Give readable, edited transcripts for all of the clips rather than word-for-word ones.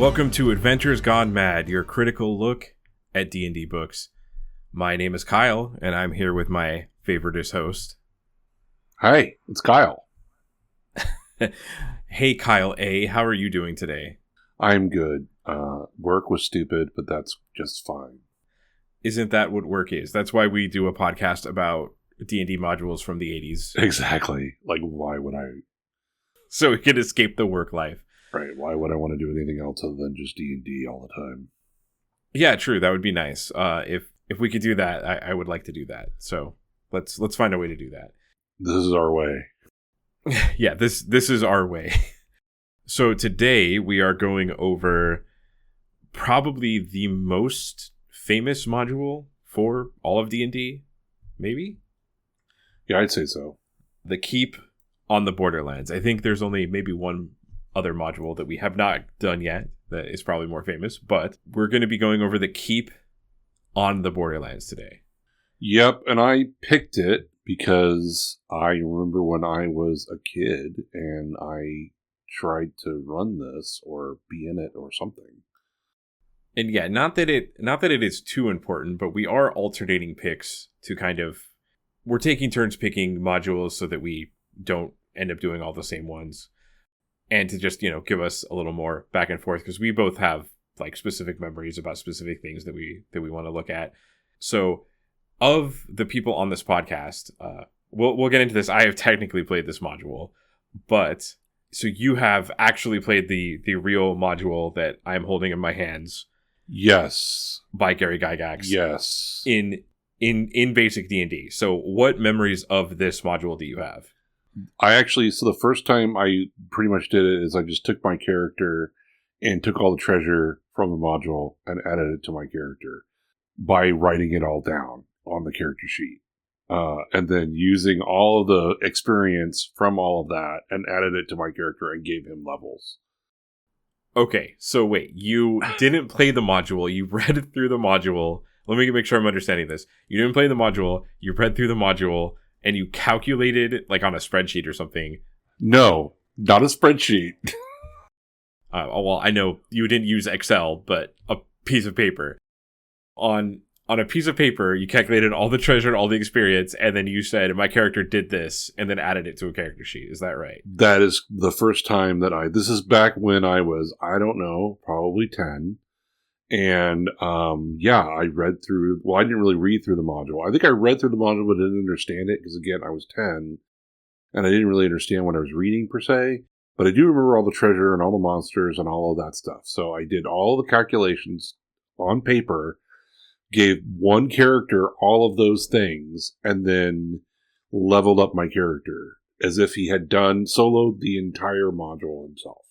Welcome to Adventures Gone Mad, your critical look at D&D books. My name is Kyle, and I'm here with my favoritist host. Hi, it's Kyle. Hey, Kyle A., how are you doing today? I'm good. Work was stupid, but that's just fine. Isn't that what work is? That's why we do a podcast about D&D modules from the 80s. Exactly. Like, why would I? So we can escape the work life. Right. Why would I want to do anything else other than just D&D all the time? Yeah, true. That would be nice. If we could do that, I would like to do that. So let's find a way to do that. This is our way. Yeah, this is our way. So today we are going over probably the most famous module for all of D&D, maybe? Yeah, I'd say so. The Keep on the Borderlands. I think there's only maybe one other module that we have not done yet that is probably more famous, but we're going to be going over the Keep on the Borderlands today. Yep, and I picked it because I remember when I was a kid and I tried to run this or be in it or something. And yeah, not that it is too important, but we are alternating picks to kind of, we're taking turns picking modules so that we don't end up doing all the same ones. And to just, give us a little more back and forth, because we both have like specific memories about specific things that we want to look at. So of the people on this podcast, we'll get into this. I have technically played this module, but so you have actually played the real module that I'm holding in my hands. Yes. By Gary Gygax. Yes. In basic D&D. So what memories of this module do you have? So the first time I pretty much did it is I just took my character and took all the treasure from the module and added it to my character by writing it all down on the character sheet. And then using all of the experience from all of that and added it to my character and gave him levels. Okay, so wait, you didn't play the module, you read through the module. Let me make sure I'm understanding this. You didn't play the module, you read through the module, and you calculated, like on a spreadsheet or something. No, not a spreadsheet. Well, I know you didn't use Excel, but a piece of paper. On a piece of paper, you calculated all the treasure and all the experience, and then you said, my character did this, and then added it to a character sheet. Is that right? That is the first time that this is back when I was, I don't know, probably 10. And, I read through, I didn't really read through the module. I think I read through the module, but didn't understand it, because again, I was 10, and I didn't really understand what I was reading, per se. But I do remember all the treasure and all the monsters and all of that stuff. So I did all the calculations on paper, gave one character all of those things, and then leveled up my character as if he had done soloed the entire module himself.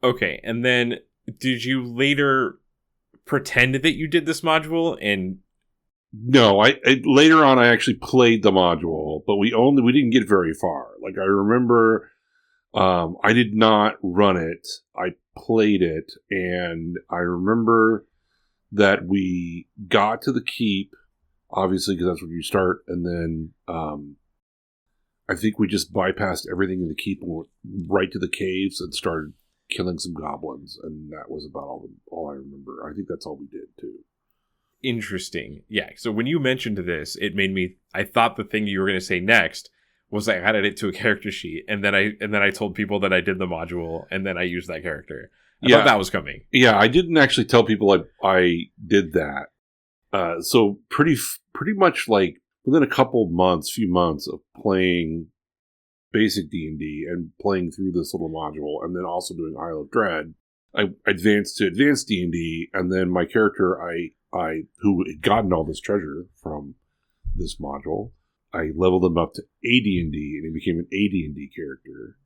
Okay, and then did you later pretend that you did this module? And no, I later on I actually played the module, but we didn't get very far. Like, I remember I did not run it. I played it, and I remember that we got to the keep, obviously, because that's where you start, and then I think we just bypassed everything in the keep and went right to the caves and started killing some goblins, and that was about all I remember. I think that's all we did, too. Interesting. Yeah, so when you mentioned this, it made me, I thought the thing you were going to say next was I added it to a character sheet, and then I told people that I did the module, and then I used that character. I thought that was coming. Yeah, I didn't actually tell people I did that. So pretty much like within a few months of playing basic D&D and playing through this little module, and then also doing Isle of Dread, I advanced to advanced D&D, and then my character, I who had gotten all this treasure from this module, I leveled him up to AD&D, and he became an AD&D character.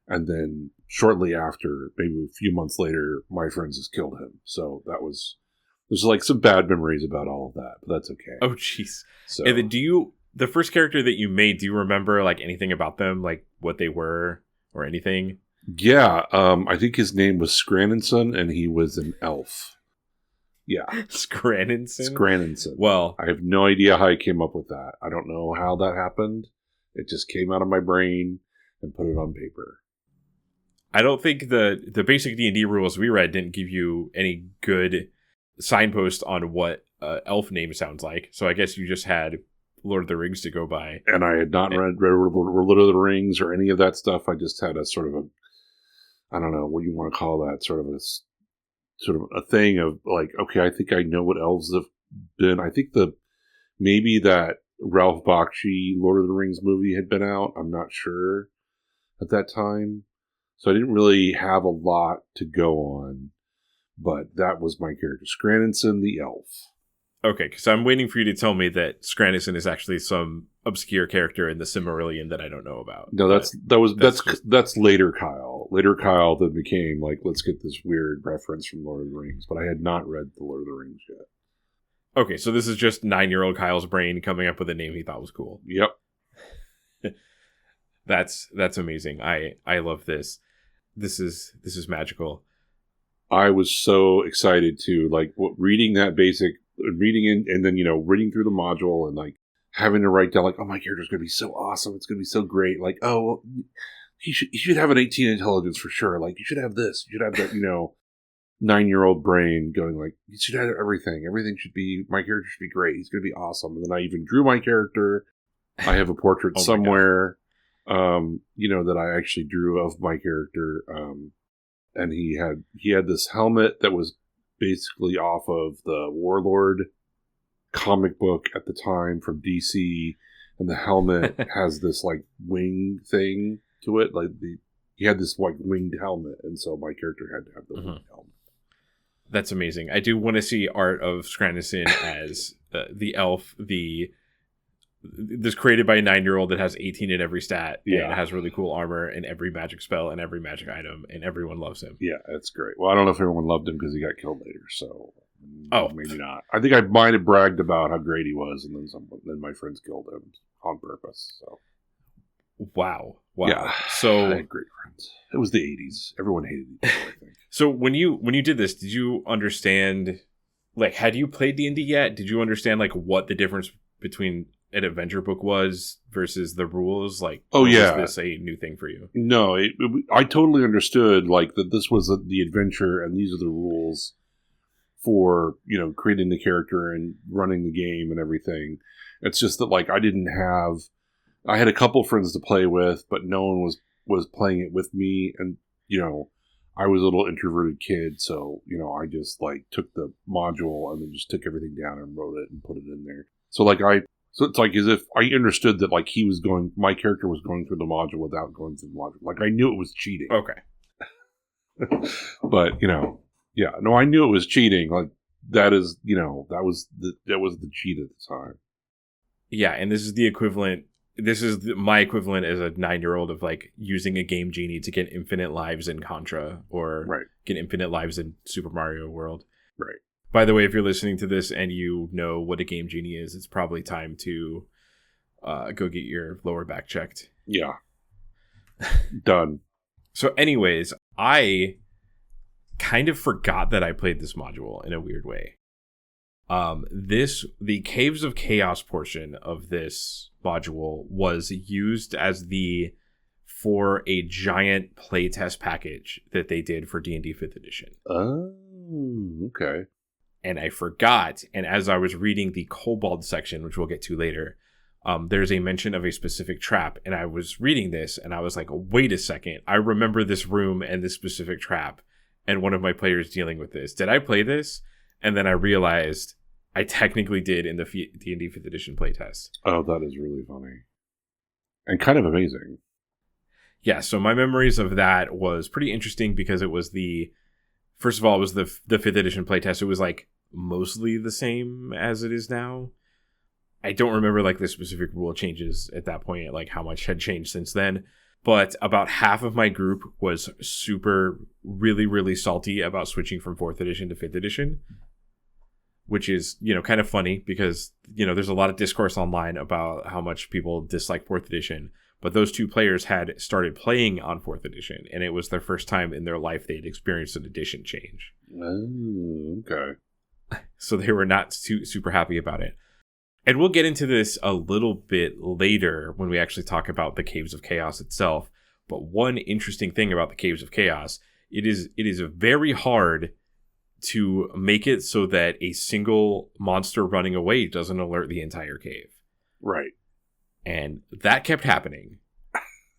And then shortly after, maybe a few months later, my friends just killed him. So there's like some bad memories about all of that, but that's okay. Oh, jeez. So, and then the first character that you made, do you remember like anything about them, like what they were or anything? Yeah, I think his name was Scraninson, and he was an elf. Yeah. Scraninson? Well, I have no idea how I came up with that. I don't know how that happened. It just came out of my brain and put it on paper. I don't think the basic D&D rules we read didn't give you any good signpost on what elf name sounds like. So I guess you just had Lord of the Rings to go by. And I had not read Lord of the Rings or any of that stuff. I just had a sort of I don't know what you want to call that, sort of a thing of like, okay, I think I know what elves have been. I think maybe that Ralph Bakshi Lord of the Rings movie had been out. I'm not sure at that time. So I didn't really have a lot to go on, but that was my character, Scraninson the elf. Okay, because I'm waiting for you to tell me that Scraninson is actually some obscure character in the Silmarillion that I don't know about. No, that's later Kyle. Later Kyle that became like, let's get this weird reference from Lord of the Rings, but I had not read the Lord of the Rings yet. Okay, so this is just 9-year-old Kyle's brain coming up with a name he thought was cool. Yep. That's amazing. I love this. This is magical. I was so excited to like reading that basic, and then reading through the module and like having to write down like, oh, my character's gonna be so awesome. It's gonna be so great. Like, oh, well, he should have an 18 intelligence for sure. Like, you should have this. You should have that. 9-year-old brain going like, you should have everything. Everything should be. My character should be great. He's gonna be awesome. And then I even drew my character. I have a portrait somewhere. That I actually drew of my character, and he had this helmet that was basically off of the Warlord comic book at the time from DC, and the helmet has this like wing thing to it, like he had this like winged helmet, and so my character had to have the winged helmet. That's amazing. I do want to see art of Scraninson as the elf, this created by a 9-year-old that has 18 in every stat and has really cool armor and every magic spell and every magic item, and everyone loves him. Yeah, that's great. Well, I don't know if everyone loved him because he got killed later, so maybe not. I think I might have bragged about how great he was, and then my friends killed him on purpose. So wow. Yeah, so I had great friends. It was the 80s. Everyone hated each other, I think. So when you did this, did you understand, like, had you played D&D yet? Did you understand like what the difference between an adventure book was versus the rules? Like, was this a new thing for you? No, I totally understood like that this was the adventure and these are the rules for creating the character and running the game and everything. It's just that like I had a couple friends to play with, but no one was playing it with me, and I was a little introverted kid, so I just like took the module and then just took everything down and wrote it and put it in there. So it's like as if I understood that like my character was going through the module without going through the module. Like I knew it was cheating. Okay. But I knew it was cheating. Like that is, that was the cheat at the time. Yeah, and this is the equivalent. This is my equivalent as a 9-year-old of like using a Game Genie to get infinite lives in Contra or get infinite lives in Super Mario World. Right. By the way, if you're listening to this and you know what a Game Genie is, it's probably time to go get your lower back checked. Yeah. Done. So anyways, I kind of forgot that I played this module in a weird way. The Caves of Chaos portion of this module was used as for a giant playtest package that they did for D&D 5th edition. Oh, okay. And I forgot, and as I was reading the Kobold section, which we'll get to later, there's a mention of a specific trap, and I was reading this, and I was like, wait a second, I remember this room and this specific trap, and one of my players dealing with this. Did I play this? And then I realized I technically did in the D&D 5th edition playtest. Oh, that is really funny. And kind of amazing. Yeah, so my memories of that was pretty interesting because it was first of all, it was the 5th edition playtest. It was like mostly the same as it is now. I don't remember like the specific rule changes at that point, like how much had changed since then. But about half of my group was really, really salty about switching from 4th edition to 5th edition, which is, kind of funny because, there's a lot of discourse online about how much people dislike 4th edition. But those two players had started playing on 4th edition, and it was their first time in their life they'd experienced an edition change. Oh, okay. So they were not super happy about it. And we'll get into this a little bit later when we actually talk about the Caves of Chaos itself. But one interesting thing about the Caves of Chaos, it is very hard to make it so that a single monster running away doesn't alert the entire cave. Right. And that kept happening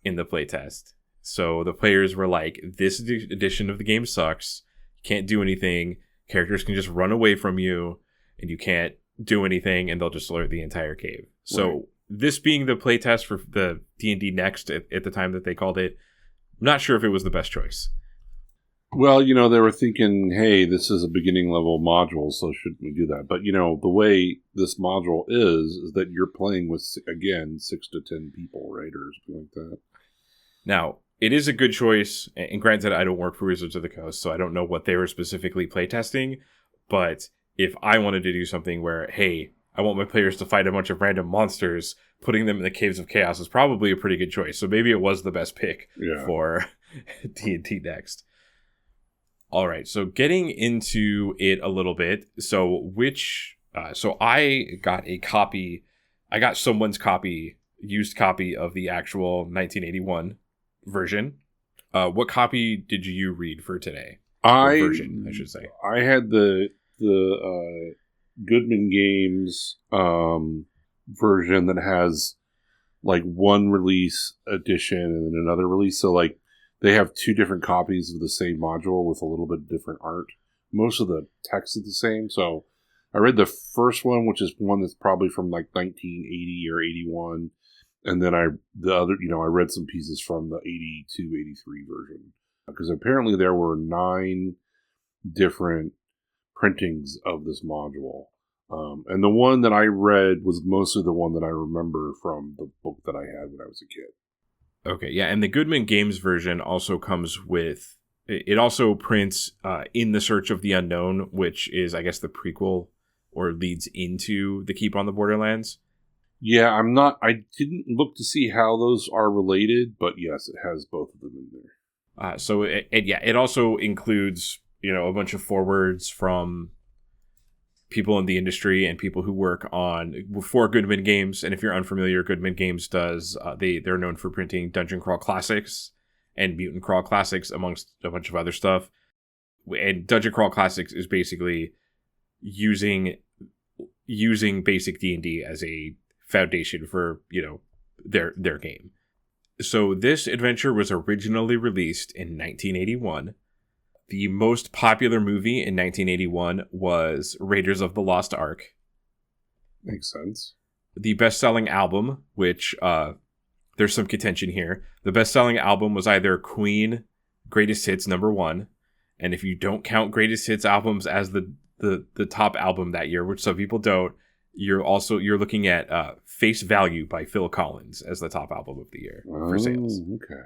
in the playtest. So the players were like, this edition of the game sucks. You can't do anything. Characters can just run away from you, and you can't do anything, and they'll just alert the entire cave. So this being the playtest for the D&D Next at the time that they called it, I'm not sure if it was the best choice. Well, you know, they were thinking, hey, this is a beginning level module, so shouldn't we do that? But, you know, the way this module is that you're playing with, again, 6 to 10 people, right? Or something like that. Now, it is a good choice, and granted, I don't work for Wizards of the Coast, so I don't know what they were specifically playtesting, but if I wanted to do something where, hey, I want my players to fight a bunch of random monsters, putting them in the Caves of Chaos is probably a pretty good choice. So maybe it was the best pick for D&D Next. All right, so getting into it a little bit. So I got a copy. I got someone's used copy of the actual 1981 version. What copy did you read for today? Version, I should say. I had the Goodman Games version that has like one release edition and then another release. So like they have 2 different copies of the same module with a little bit different art. Most of the text is the same. So I read the first one, which is one that's probably from like 1980 or 81. And then I read some pieces from the 82, 83 version. Because apparently there were 9 different printings of this module. And the one that I read was mostly the one that I remember from the book that I had when I was a kid. Okay, yeah, and the Goodman Games version also comes with... It also prints In the Search of the Unknown, which is, I guess, the prequel or leads into The Keep on the Borderlands. Yeah, I didn't look to see how those are related, but yes, it has both of them in there. It also includes, a bunch of forwards from people in the industry and people who work for Goodman Games. And if you're unfamiliar, Goodman Games they're known for printing Dungeon Crawl Classics and Mutant Crawl Classics, amongst a bunch of other stuff. And Dungeon Crawl Classics is basically using basic D&D as a foundation for, their game. So this adventure was originally released in 1981. The most popular movie in 1981 was Raiders of the Lost Ark. Makes sense. The best-selling album, which there's some contention here. The best-selling album was either Queen Greatest Hits #1, and if you don't count Greatest Hits albums as the top album that year, which some people don't, you're looking at Face Value by Phil Collins as the top album of the year for sales. Okay.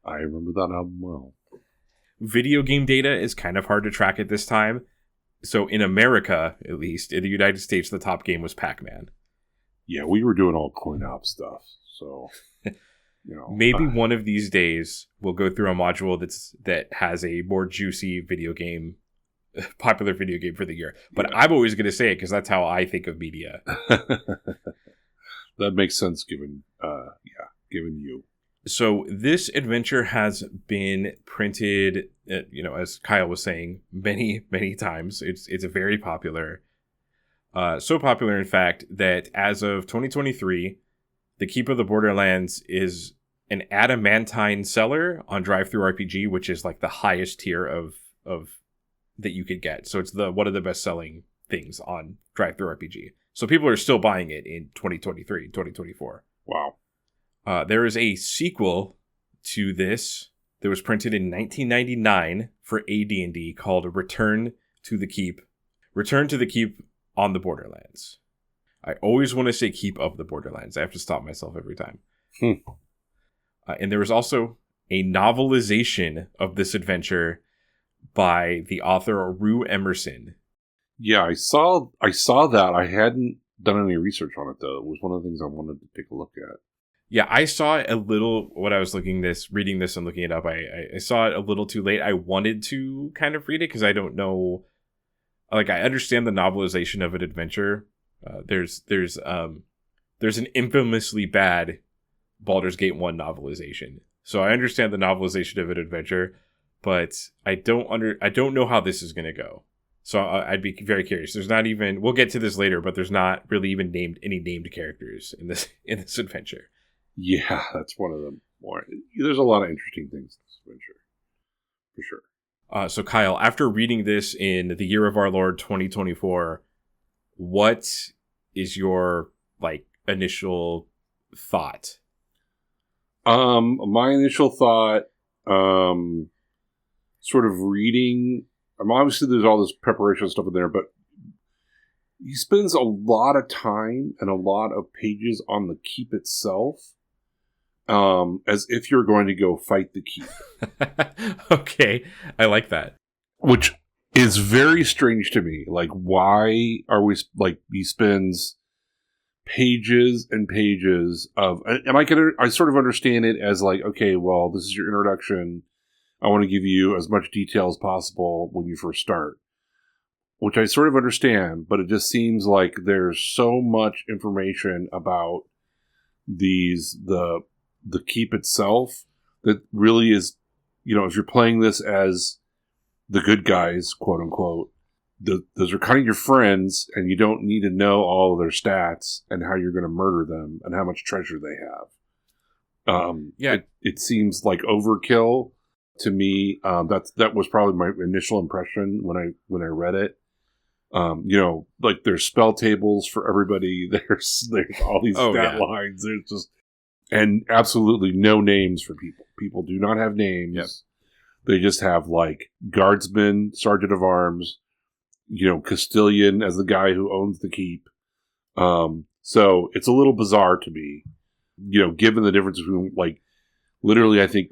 I remember that album well. Video game data is kind of hard to track at this time. So in America, at least, in the United States, the top game was Pac-Man. Yeah, we were doing all coin-op stuff. So, maybe one of these days we'll go through a module that has a more juicy popular video game for the year. But I'm always going to say it because that's how I think of media. That makes sense given you. So this adventure has been printed, as Kyle was saying, many, many times. It's a very popular. So popular, in fact, that as of 2023, The Keep of the Borderlands is an adamantine seller on DriveThruRPG, which is like the highest tier of that you could get. So it's one of the best selling things on DriveThruRPG. So people are still buying it in 2023, 2024. Wow. There is a sequel to this that was printed in 1999 for AD&D called Return to the Keep on the Borderlands. I always want to say Keep of the Borderlands. I have to stop myself every time. And there was also a novelization of this adventure by the author Rue Emerson. Yeah, I saw that. I hadn't done any research on it, though. It was one of the things I wanted to take a look at. Yeah, I saw it a little when I was reading this and looking it up. I saw it a little too late. I wanted to kind of read it because I don't know. Like, I understand the novelization of an adventure. There's an infamously bad Baldur's Gate 1 novelization. So I understand the novelization of an adventure, but I don't know how this is going to go. So I'd be very curious. There's not even, we'll get to this later, but there's not really even any named characters in this adventure. Yeah, that's one of them. There's a lot of interesting things in this adventure, for sure. So Kyle, after reading this in the year of our Lord 2024, what is your initial thought? My initial thought, sort of reading. Obviously, there's all this preparation stuff in there, but he spends a lot of time and a lot of pages on the keep itself, as if you're going to go fight the keep. Okay, I like that. Which is very strange to me. Like, why are we he spends pages and pages of, and I sort of understand it as like, okay, well, this is your introduction. I want to give you as much detail as possible when you first start, which I sort of understand, but it just seems like there's so much information about the keep itself that really is, if you're playing this as the good guys, quote unquote, those are kind of your friends, and you don't need to know all of their stats and how you're going to murder them and how much treasure they have. It seems like overkill to me. That was probably my initial impression when I read it. There's spell tables for everybody. There's all these stat lines. There's just, and absolutely no names for people. People do not have names. Yep. They just have guardsman, sergeant of arms, Castilian as the guy who owns the keep. So it's a little bizarre to me, given the difference between literally, I think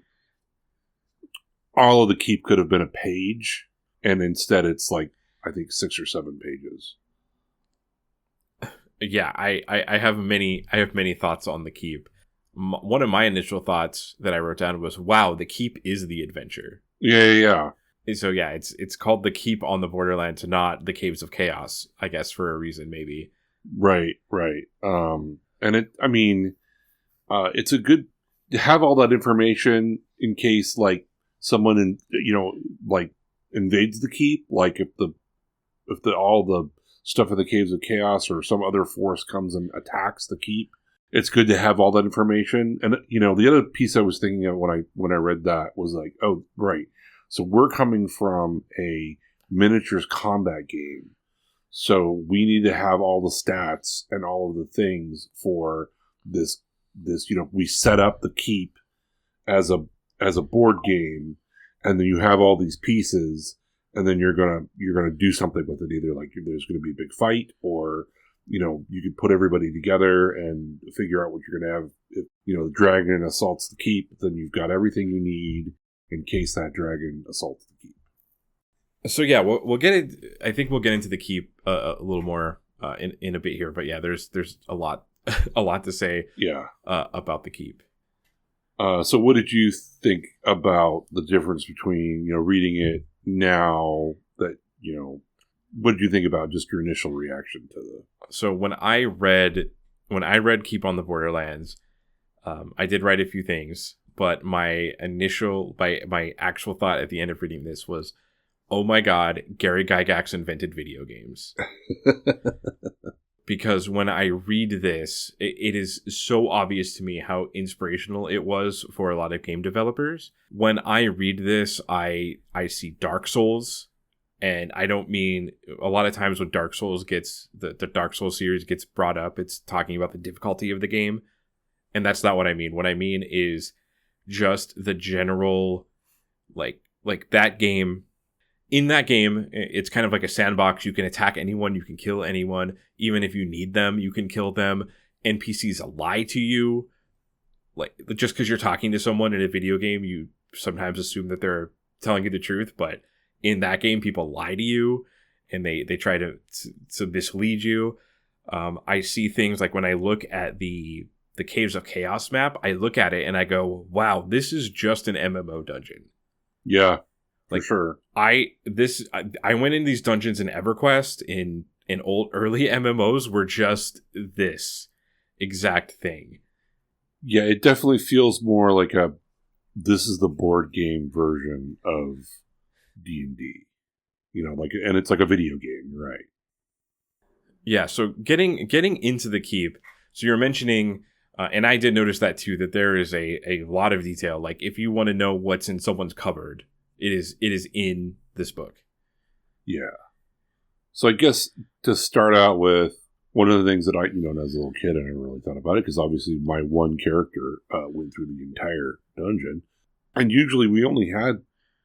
all of the keep could have been a page, and instead it's I think 6 or 7 pages. Yeah, I have many thoughts on the keep. One of my initial thoughts that I wrote down was, wow, the keep is the adventure. Yeah. So yeah, it's called the keep on the Borderlands, not the Caves of Chaos, I guess, for a reason, maybe. Right. And it's a good to have all that information in case someone invades the keep, if all the stuff in the Caves of Chaos or some other force comes and attacks the keep. It's good to have all that information. And the other piece I was thinking of when I read that was oh, right. So we're coming from a miniatures combat game. So we need to have all the stats and all of the things for this, we set up the keep as a board game, and then you have all these pieces, and then you're going to do something with it. Either there's going to be a big fight, or you can put everybody together and figure out what you're going to have. If the dragon assaults the keep, then you've got everything you need in case that dragon assaults the keep. So yeah, we'll get it. I think we'll get into the keep a little more in a bit here. But yeah, there's a lot to say. Yeah. About the keep. So what did you think about the difference between reading it now that what did you think about just your initial reaction to the? So when I read Keep on the Borderlands, I did write a few things, but my actual thought at the end of reading this was, oh my God, Gary Gygax invented video games. Because when I read this, it is so obvious to me how inspirational it was for a lot of game developers. When I read this, I see Dark Souls, and I don't mean, a lot of times when Dark Souls the Dark Souls series gets brought up, it's talking about the difficulty of the game, and that's not what I mean. What I mean is just the general, like that game. In that game, it's kind of like a sandbox. You can attack anyone, you can kill anyone. Even if you need them, you can kill them. NPCs lie to you. Just because you're talking to someone in a video game, you sometimes assume that they're telling you the truth. But in that game, people lie to you, and they try to mislead you. I see things like when I look at the Caves of Chaos map, I look at it and I go, wow, this is just an MMO dungeon. Yeah. For sure. I went in these dungeons in EverQuest, in early MMOs, were just this exact thing. Yeah, it definitely feels more like this is the board game version of D&D. And it's like a video game, right? Yeah, so getting into the keep, so you're mentioning, and I did notice that too, that there is a lot of detail. Like, if you want to know what's in someone's cupboard, it is in this book. Yeah. So I guess to start out with, one of the things that I, as a little kid, I never really thought about it, because obviously my one character went through the entire dungeon. And usually we only had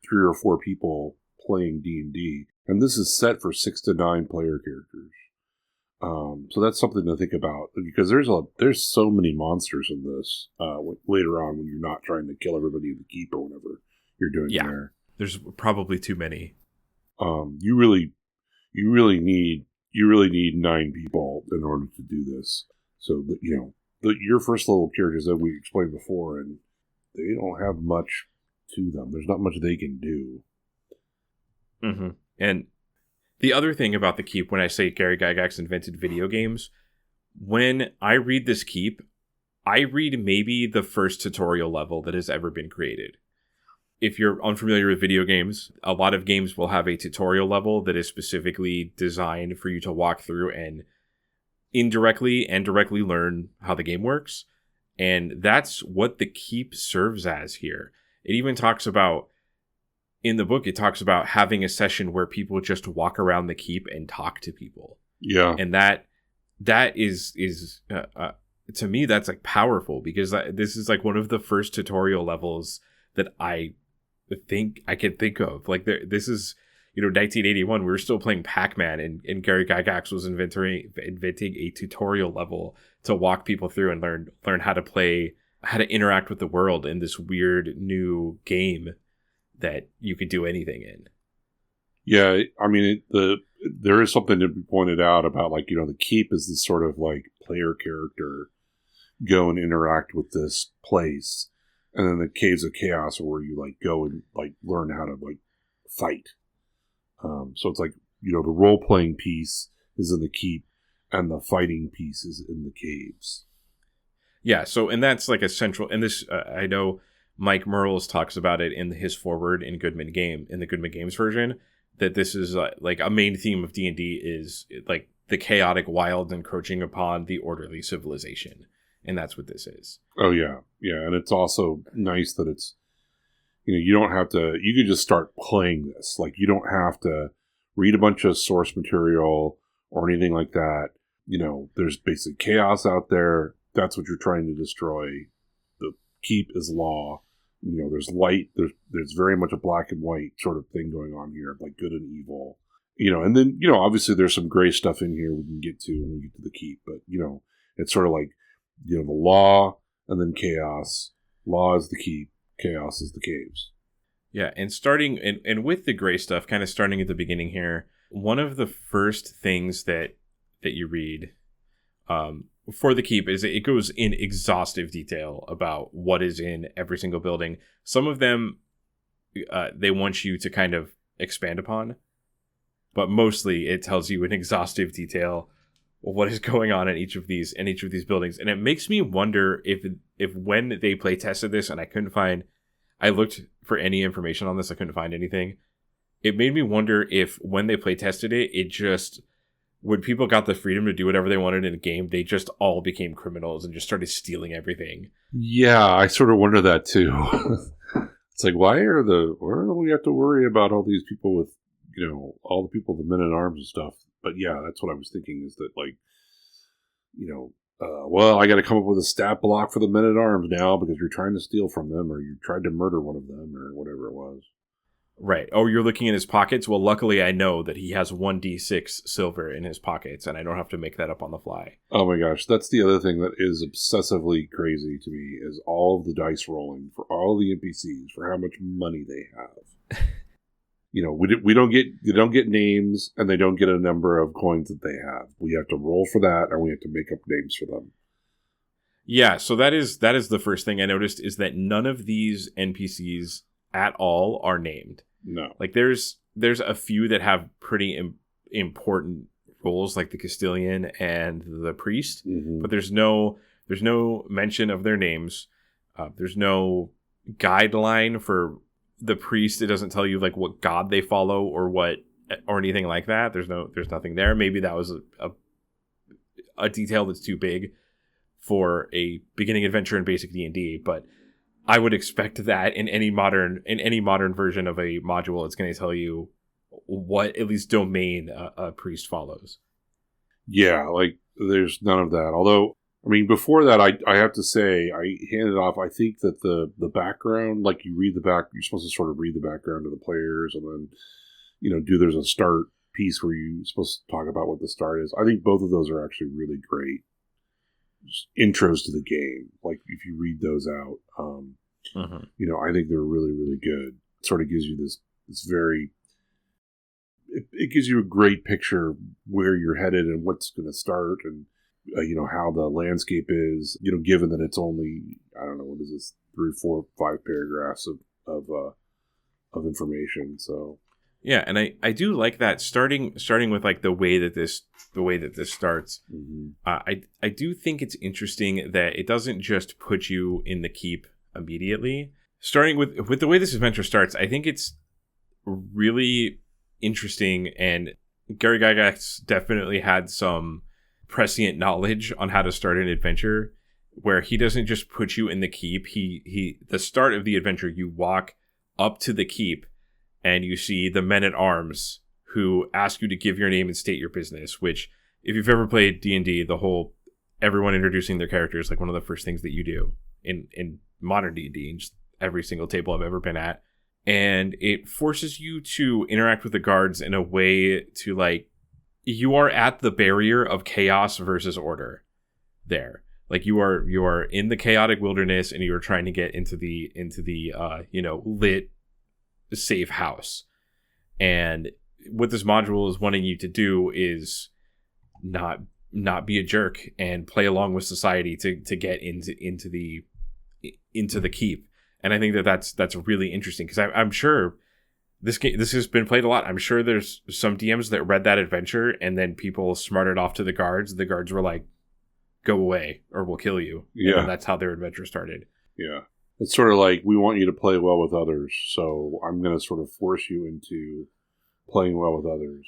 3 or 4 people playing D&D. And this is set for 6 to 9 player characters. So that's something to think about, because there's so many monsters in this later on when you're not trying to kill everybody in the keep or whatever you're doing there. There's probably too many. You really need 9 people in order to do this. So that, your first level characters that we explained before, and they don't have much to them. There's not much they can do. Mm-hmm. And the other thing about the keep, when I say Gary Gygax invented video games, when I read this keep, I read maybe the first tutorial level that has ever been created. If you're unfamiliar with video games, a lot of games will have a tutorial level that is specifically designed for you to walk through and indirectly and directly learn how the game works. And that's what the keep serves as here. It even talks about, in the book, it talks about having a session where people just walk around the keep and talk to people. Yeah. And that is to me, that's like powerful, because this is like one of the first tutorial levels that I think I can think of. Like, this is, 1981, we were still playing Pac-Man, and Gary Gygax was inventing a tutorial level to walk people through and learn how to play, how to interact with the world in this weird new game that you could do anything in. Yeah, I mean, there is something to be pointed out about, like, the keep is this sort of like player character go and interact with this place, and then the caves of chaos are where you like go and like learn how to like fight. So it's like, the role playing piece is in the keep, and the fighting piece is in the caves. Yeah, so, and that's like a central, and this I know Mike Merles talks about it in his foreword in the Goodman Games version, that this is like a main theme of D&D is like the chaotic wild encroaching upon the orderly civilization. And that's what this is. Oh, yeah. Yeah. And it's also nice that it's, you don't have to, you can just start playing this. Like, you don't have to read a bunch of source material or anything like that. There's basic chaos out there. That's what you're trying to destroy. The keep is law. There's light. There's very much a black and white sort of thing going on here, like good and evil. And then, obviously there's some gray stuff in here we can get to when we get to the keep. But, it's sort of like, the law and then chaos. Law is the keep. Chaos is the caves. Yeah, and starting and with the gray stuff, kind of starting at the beginning here, one of the first things that you read for the keep is it goes in exhaustive detail about what is in every single building. Some of them they want you to kind of expand upon, but mostly it tells you in exhaustive detail what is going on in each of these buildings. And it makes me wonder if when they play tested this, and I looked for any information on this, I couldn't find anything. It made me wonder if when they play tested it just, when people got the freedom to do whatever they wanted in a game, they just all became criminals and just started stealing everything. Yeah, I sort of wonder that too. It's like, why do we have to worry about all these people with, all the people with the men at arms and stuff? But yeah, that's what I was thinking, is that, like, well, I got to come up with a stat block for the men at arms now because you're trying to steal from them, or you tried to murder one of them, or whatever it was. Right. Oh, you're looking in his pockets? Well, luckily I know that he has 1d6 silver in his pockets, and I don't have to make that up on the fly. Oh my gosh, that's the other thing that is obsessively crazy to me, is all of the dice rolling for all the NPCs, for how much money they have. We don't get names, and they don't get a number of coins that they have. We have to roll for that, and we have to make up names for them. Yeah, so that is the first thing I noticed, is that none of these NPCs at all are named. No. Like, there's a few that have pretty important roles, like the Castilian and the priest, but there's no mention of their names. There's no guideline for the priest. It doesn't tell you like what god they follow or anything like that. There's nothing there. Maybe that was a detail that's too big for a beginning adventure in basic D&D, but I would expect that in any modern version of a module, it's going to tell you what at least domain a priest follows. Yeah, like there's none of that. Although, I mean, before that, I have to say, I handed off. I think that the background, like you're supposed to sort of read the background of the players, and then there's a start piece where you're supposed to talk about what the start is. I think both of those are actually really great intros to the game. Like if you read those out, I think they're really, really good. It sort of gives you this very. It gives you a great picture of where you're headed and what's going to start, and how the landscape is. Given that it's only, I don't know, what is this, 3, 4, 5 paragraphs of information. So yeah, and I do like that starting with like the way that this starts. Mm-hmm. I do think it's interesting that it doesn't just put you in the keep immediately. Starting with the way this adventure starts, I think it's really interesting, and Gary Gygax definitely had some prescient knowledge on how to start an adventure, where he doesn't just put you in the keep. He the start of the adventure, you walk up to the keep and you see the men-at-arms who ask you to give your name and state your business, which if you've ever played D&D, everyone introducing their characters, like one of the first things that you do in modern D&D, in just every single table I've ever been at. And it forces you to interact with the guards in a way to, like, you are at the barrier of chaos versus order there. Like you are in the chaotic wilderness and you are trying to get into the lit safe house. And what this module is wanting you to do is not be a jerk and play along with society to get into the keep. And I think that's really interesting, because I'm sure this has been played a lot. I'm sure there's some DMs that read that adventure and then people smarted off to the guards. The guards were like, "Go away, or we'll kill you." Yeah, and that's how their adventure started. Yeah, it's sort of like, we want you to play well with others, so I'm going to sort of force you into playing well with others.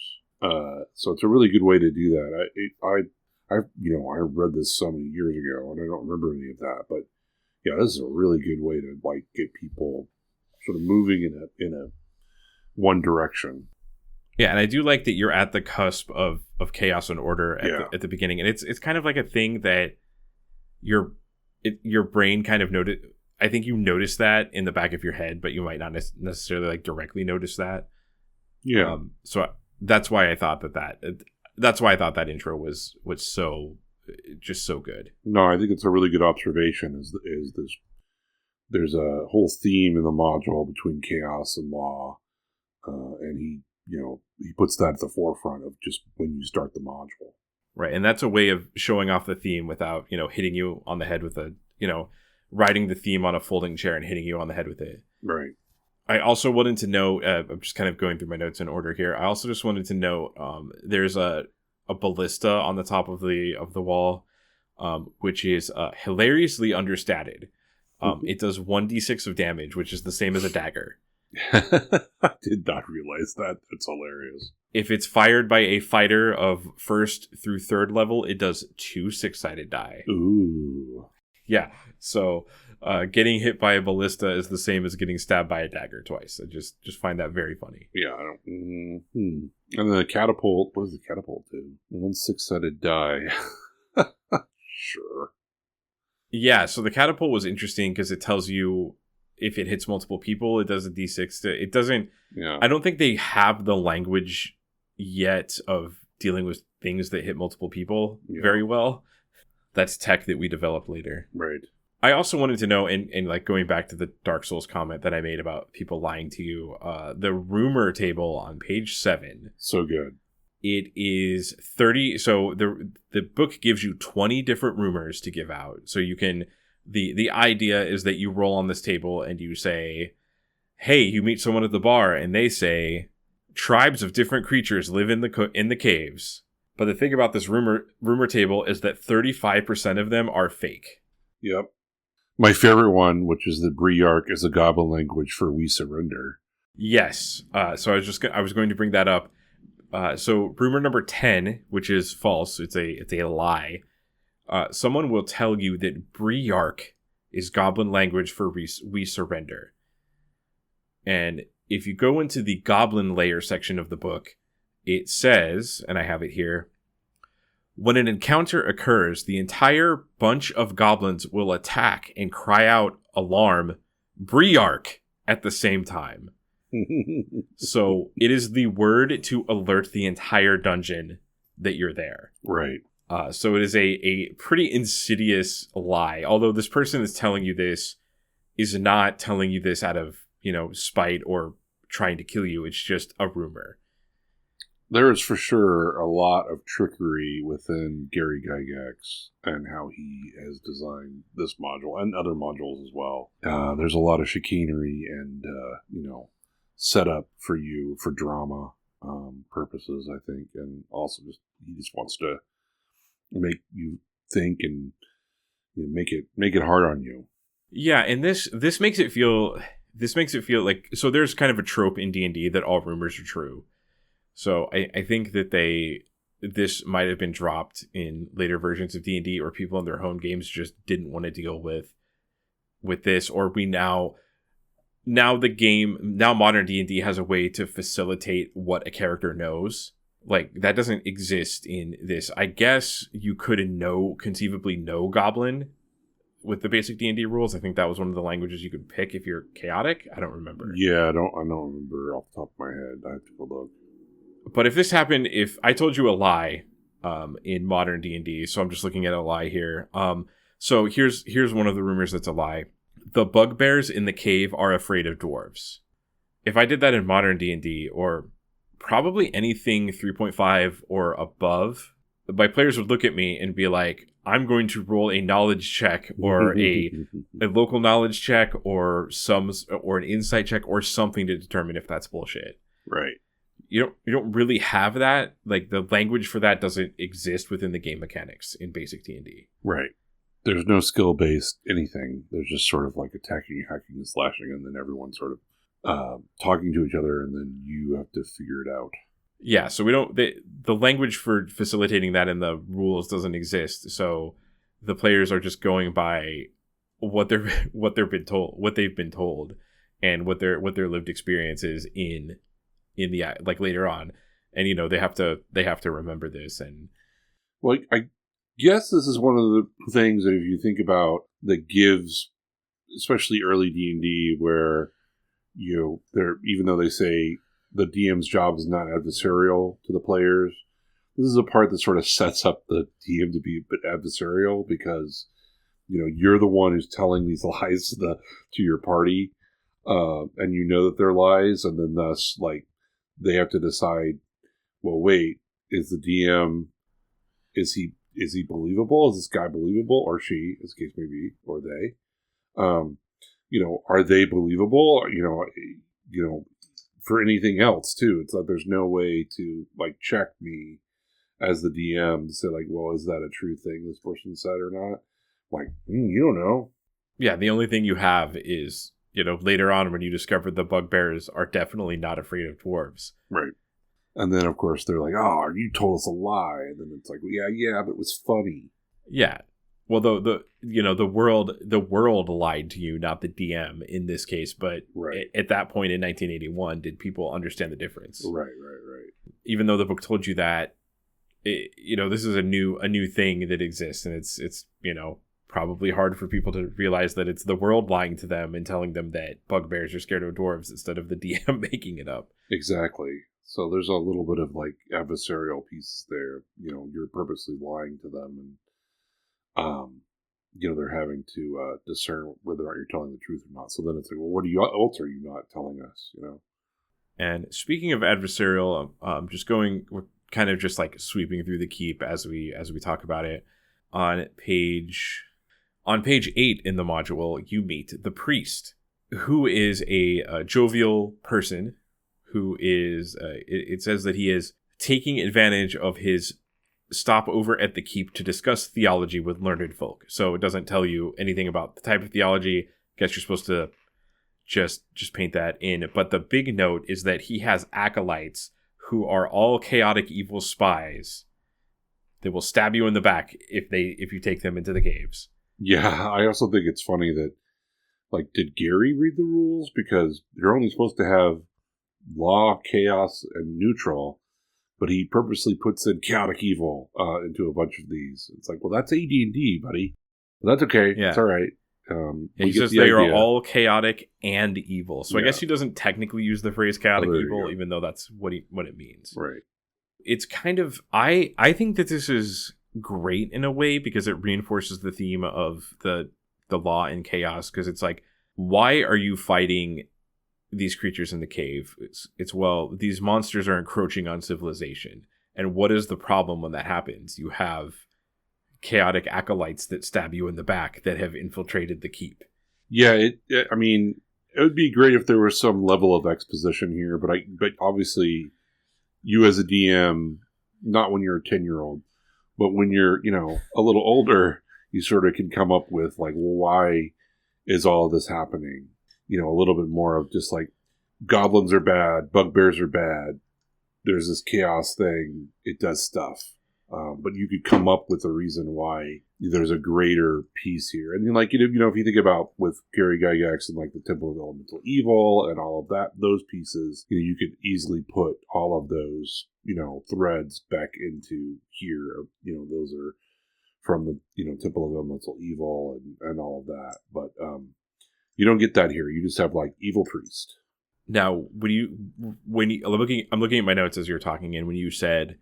So it's a really good way to do that. I read this so many years ago and I don't remember any of that, but yeah, this is a really good way to like get people sort of moving in a one direction. Yeah, and I do like that you're at the cusp of chaos and order at the beginning, and it's kind of like a thing that your brain kind of notice. I think you notice that in the back of your head, but you might not necessarily like directly notice that. Yeah. So that's why I thought that intro was so just so good. No, I think it's a really good observation. Is this? There's a whole theme in the module between chaos and law, and he puts that at the forefront of just when you start the module. Right, and that's a way of showing off the theme without hitting you on the head with riding the theme on a folding chair and hitting you on the head with it. Right. I also wanted to know, I'm just kind of going through my notes in order here. I also just wanted to note, there's a ballista on the top of the wall, which is hilariously understated. It does 1d6 of damage, which is the same as a dagger. I did not realize that. That's hilarious. If it's fired by a fighter of 1st through 3rd level, it does 2 6-sided die. Ooh. Yeah, so getting hit by a ballista is the same as getting stabbed by a dagger twice. I just find that very funny. Yeah. And then the catapult, what does the catapult do? 1 6-sided die. Sure. Yeah, so the catapult was interesting because it tells you if it hits multiple people, it does a d6. It doesn't... Yeah. I don't think they have the language yet of dealing with things that hit multiple people very well. That's tech that we develop later. Right. I also wanted to know, and like going back to the Dark Souls comment that I made about people lying to you, the rumor table on page 7. So good. It is 30. So the book gives you 20 different rumors to give out. So you can, the idea is that you roll on this table and you say, hey, you meet someone at the bar and they say, tribes of different creatures live in the caves. But the thing about this rumor table is that 35% of them are fake. Yep. My favorite one, which is that Briark is a goblin language for "we surrender." Yes. So I was going to bring that up. So rumor number 10, which is false, it's a lie. Someone will tell you that Briark is goblin language for we surrender. And if you go into the goblin layer section of the book, it says, and I have it here, when an encounter occurs, the entire bunch of goblins will attack and cry out alarm, Briark, at the same time. So it is the word to alert the entire dungeon that you're there. Right. So it is a pretty insidious lie. Although this person is telling you this is not telling you this out of, spite or trying to kill you. It's just a rumor. There is for sure a lot of trickery within Gary Gygax and how he has designed this module and other modules as well. There's a lot of chicanery and, set up for you for drama purposes, I think. And also he just wants to make you think and make it hard on you. Yeah, and this makes it feel like, so there's kind of a trope in D&D that all rumors are true. So I think that this might have been dropped in later versions of D&D, or people in their home games just didn't want to deal with this, or now modern D&D has a way to facilitate what a character knows. Like, that doesn't exist in this. I guess you could conceivably know Goblin with the basic D&D rules. I think that was one of the languages you could pick if you're chaotic. I don't remember. Yeah, I don't remember off the top of my head. I have to go look. But if this happened, if I told you a lie in modern D&D, so I'm just looking at a lie here. So here's one of the rumors that's a lie. The bugbears in the cave are afraid of dwarves. If I did that in modern D&D, or probably anything 3.5 or above, my players would look at me and be like, I'm going to roll a knowledge check or a local knowledge check or an insight check or something to determine if that's bullshit. Right. You don't really have that. Like, the language for that doesn't exist within the game mechanics in basic D&D. Right. There's no skill-based anything. There's just sort of like attacking, hacking, and slashing, and then everyone's sort of talking to each other, and then you have to figure it out. Yeah, so we don't. The language for facilitating that in the rules doesn't exist. So the players are just going by what they've been told, and what their lived experience is in the, like, later on, and they have to remember this. And well, I guess this is one of the things that if you think about that gives, especially early D&D, where even though they say the DM's job is not adversarial to the players, this is a part that sort of sets up the DM to be a bit adversarial, because you're the one who's telling these lies to your party, and that they're lies, and then thus, like, they have to decide, well, wait, is the DM, is he believable? Is this guy believable? Or she, as the case may be, or they? Are they believable? For anything else too. It's like there's no way to, like, check me as the DM to say, like, well, is that a true thing this person said or not? Like, you don't know. Yeah, the only thing you have is, later on when you discover the bugbears are definitely not afraid of dwarves. Right. And then, of course, they're like, oh, you told us a lie. And then it's like, well, yeah, but it was funny. Yeah. Well, the world lied to you, not the DM in this case. But right. At that point in 1981, did people understand the difference? Right. Even though the book told you that, this is a new thing that exists, and it's probably hard for people to realize that it's the world lying to them and telling them that bugbears are scared of dwarves instead of the DM making it up. Exactly. So there's a little bit of, like, adversarial pieces there. You're purposely lying to them, and they're having to discern whether or not you're telling the truth or not. So then it's like, well, what else are you not telling us? And speaking of adversarial, we're kind of just like sweeping through the keep as we talk about it. On page 8 in the module, you meet the priest, who is a jovial person who is, it says that he is taking advantage of his stop over at the keep to discuss theology with learned folk. So it doesn't tell you anything about the type of theology. Guess you're supposed to just paint that in. But the big note is that he has acolytes who are all chaotic evil spies that will stab you in the back if you take them into the caves. Yeah, I also think it's funny that, like, did Gary read the rules? Because you're only supposed to have law, chaos, and neutral, but he purposely puts in chaotic evil into a bunch of these. It's like, well, that's AD&D, buddy. But that's okay. Yeah. It's all right. He says they are all chaotic and evil. So I guess he doesn't technically use the phrase chaotic evil, even though that's what it means. Right. It's kind of... I think that this is great in a way because it reinforces the theme of the law and chaos, because it's like, why are you fighting these creatures in the cave? It's well, these monsters are encroaching on civilization. And what is the problem when that happens? You have chaotic acolytes that stab you in the back that have infiltrated the keep. Yeah, I mean, it would be great if there was some level of exposition here, but obviously, you as a DM, not when you're a 10-year-old, but when you're, a little older, you sort of can come up with, like, well, why is all this happening? A little bit more of just like, goblins are bad, bugbears are bad, there's this chaos thing, it does stuff. But you could come up with a reason why there's a greater piece here. And like, if you think about with Gary Gygax and like the Temple of Elemental Evil and all of that, those pieces, you could easily put all of those, threads back into here. Those are from the, Temple of Elemental Evil and all of that. But you don't get that here. You just have like evil priest. Now, I'm looking at my notes as you're talking, and when you said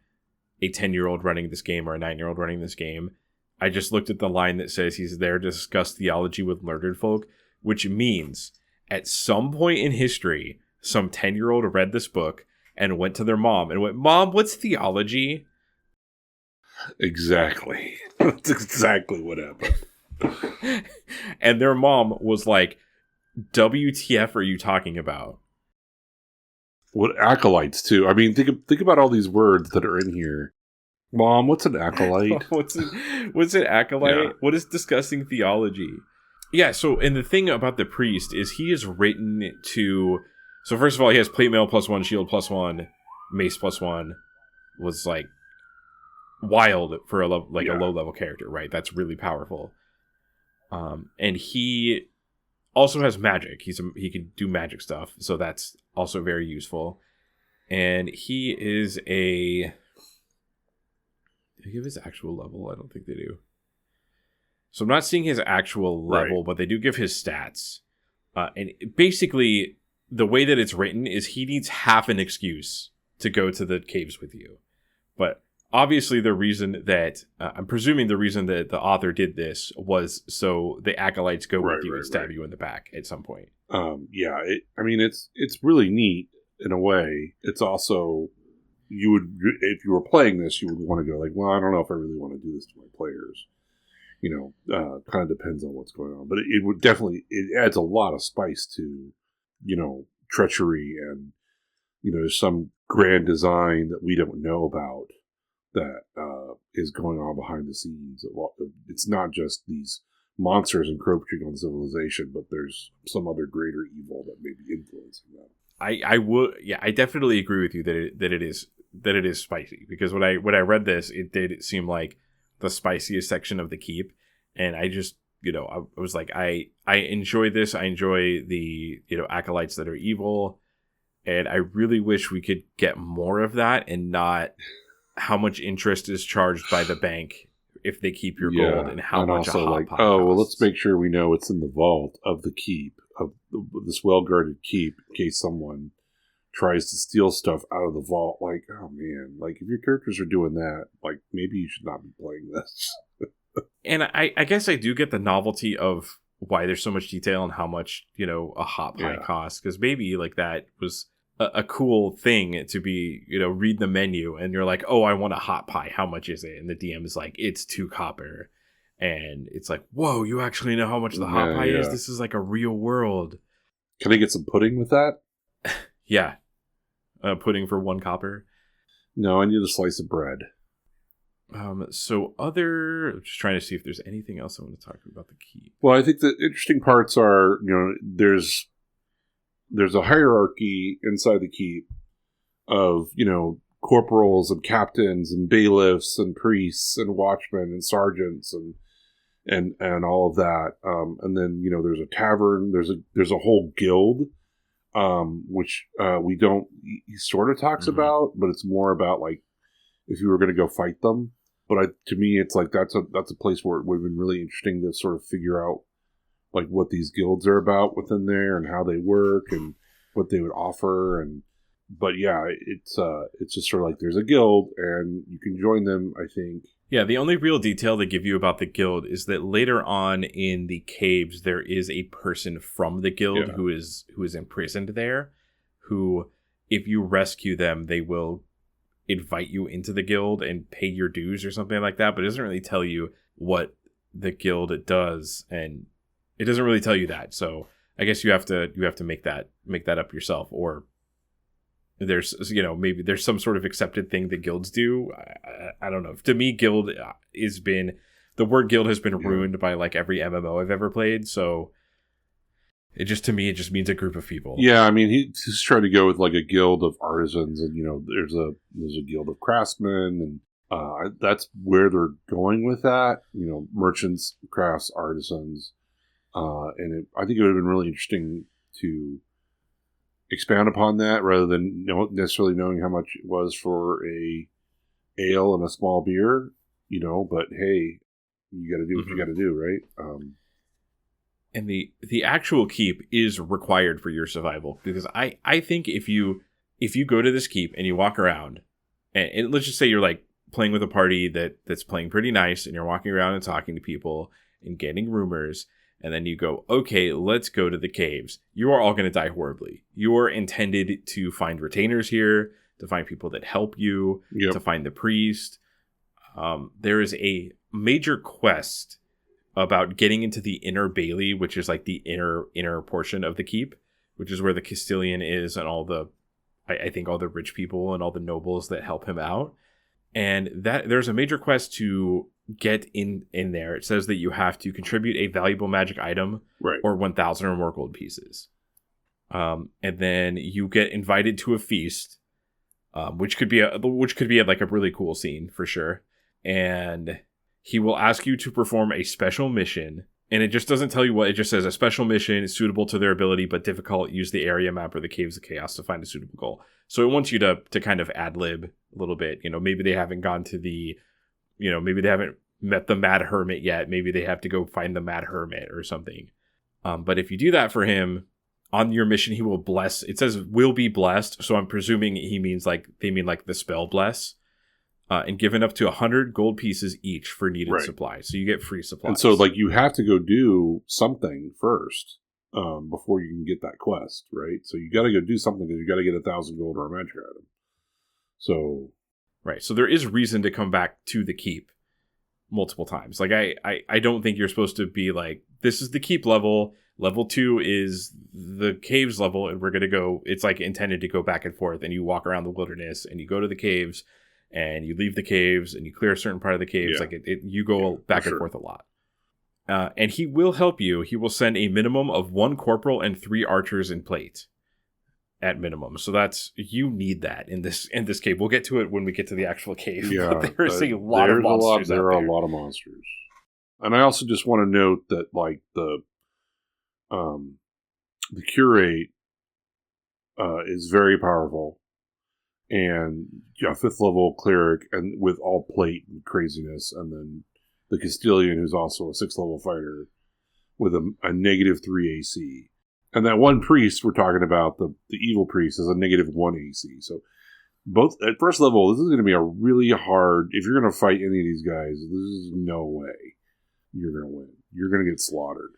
a 10-year-old running this game or a 9-year-old running this game, I just looked at the line that says he's there to discuss theology with learned folk, which means at some point in history, some 10-year-old read this book and went to their mom and went, "Mom, what's theology?" Exactly. That's exactly what happened. And their mom was like, WTF are you talking about? What acolytes too? I mean, think about all these words that are in here. Mom, what's an acolyte? what's an acolyte? Yeah. What is discussing theology? Yeah. So, and the thing about the priest is he is written to. So first of all, he has plate mail +1, shield +1, mace +1. Was like wild for a low level character, right? That's really powerful. And he also has magic. He can do magic stuff, so that's also very useful. And he is a... Do they give his actual level? I don't think they do. So I'm not seeing his actual level, right, but they do give his stats. And basically, the way that it's written is he needs half an excuse to go to the caves with you. But obviously the reason that... I'm presuming the reason that the author did this was so the acolytes go with you and stab you in the back at some point. Yeah, it's really neat in a way. It's also... if you were playing this, you would want to go like, well, I don't know if I really want to do this to my players. Kind of depends on what's going on. But it would definitely... It adds a lot of spice to, treachery and, there's some grand design that we don't know about that is going on behind the scenes. It's not just these monsters encroaching on civilization, but there's some other greater evil that may be influencing them. I definitely agree with you that it is spicy, because when I read this, it did seem like the spiciest section of the keep, and I just I was like, I enjoy this. I enjoy the acolytes that are evil, and I really wish we could get more of that and not how much interest is charged by the bank if they keep your gold, and how much also a hot pot costs. Well, let's make sure we know what's in the vault of the keep, of this well-guarded keep, in case someone tries to steal stuff out of the vault. Like, oh man, like if your characters are doing that, like maybe you should not be playing this. And I guess I do get the novelty of why there's so much detail and how much, a hot pie costs, because maybe like that was a cool thing to be, read the menu and you're like, oh, I want a hot pie. How much is it? And the DM is like, it's 2 copper. And it's like, whoa, you actually know how much the hot pie is? This is like a real world. Can I get some pudding with that? Yeah. Pudding for 1 copper. No, I need a slice of bread. So I'm just trying to see if there's anything else I want to talk about the keep. Well, I think the interesting parts are, there's a hierarchy inside the keep of, corporals and captains and bailiffs and priests and watchmen and sergeants and all of that. And then, there's a tavern, there's a whole guild, which we don't, he sort of talks about, but it's more about like if you were going to go fight them. But to me, it's like that's a place where it would have been really interesting to sort of figure out like what these guilds are about within there and how they work and what they would offer. But yeah, it's just sort of like there's a guild and you can join them, I think. Yeah, the only real detail they give you about the guild is that later on in the caves there is a person from the guild who is imprisoned there, who if you rescue them, they will invite you into the guild and pay your dues or something like that, but it doesn't really tell you what the guild does, and it doesn't really tell you that. So I guess you have to make that up yourself, or there's maybe there's some sort of accepted thing that guilds do. I don't know. To me, guild the word guild has been ruined by like every MMO I've ever played. So it just means a group of people. Yeah, I mean he's trying to go with like a guild of artisans, and there's a guild of craftsmen, and that's where they're going with that. Merchants, crafts, artisans, and I think it would have been really interesting to expand upon that rather than necessarily knowing how much it was for a ale and a small beer, but hey, you got to do what you got to do, right? And the actual keep is required for your survival, because I think if you go to this keep and you walk around and let's just say you're like playing with a party that's playing pretty nice and you're walking around and talking to people and getting rumors, and then you go, okay, let's go to the caves. You are all going to die horribly. You are intended to find retainers here, to find people that help you, to find the priest. There is a major quest about getting into the inner bailey, which is like the inner portion of the keep, which is where the Castilian is and all the, I think all the rich people and all the nobles that help him out. And that there's a major quest to get in there. It says that you have to contribute a valuable magic item, right, or 1,000 or more gold pieces. And then you get invited to a feast, which could be like a really cool scene for sure. And he will ask you to perform a special mission, and it just doesn't tell you what. It just says a special mission is suitable to their ability, but difficult. Use the area map or the Caves of Chaos to find a suitable goal. So it wants you to kind of ad-lib a little bit. Maybe they haven't gone to the, maybe they haven't met the Mad Hermit yet. Maybe they have to go find the Mad Hermit or something. But if you do that for him on your mission, he will bless. It says will be blessed. So I'm presuming they mean like the spell bless. And given up to 100 gold pieces each for needed supplies. So you get free supplies. And so like you have to go do something first before you can get that quest, right? So you got to go do something because you got to get 1,000 gold or a magic item. So right. So there is reason to come back to the keep multiple times. Like I don't think you're supposed to be like, this is the keep level. Level 2 is the caves level, and we're going to go. It's like intended to go back and forth, and you walk around the wilderness and you go to the caves. And you leave the caves and you clear a certain part of the caves. Like you go back and forth a lot. And he will help you. He will send a minimum of 1 corporal and 3 archers in plate at minimum. So you need that in this cave. We'll get to it when we get to the actual cave. Yeah, but there's a lot of monsters. There are a lot of monsters. And I also just want to note that like the curate is very powerful. And 5th level cleric, and with all plate and craziness, and then the Castilian, who's also a 6th level fighter with a -3 AC, and that one priest we're talking about, the evil priest, is a -1 AC. So both at first level, this is going to be a really hard. If you're going to fight any of these guys, this is no way you're going to win. You're going to get slaughtered.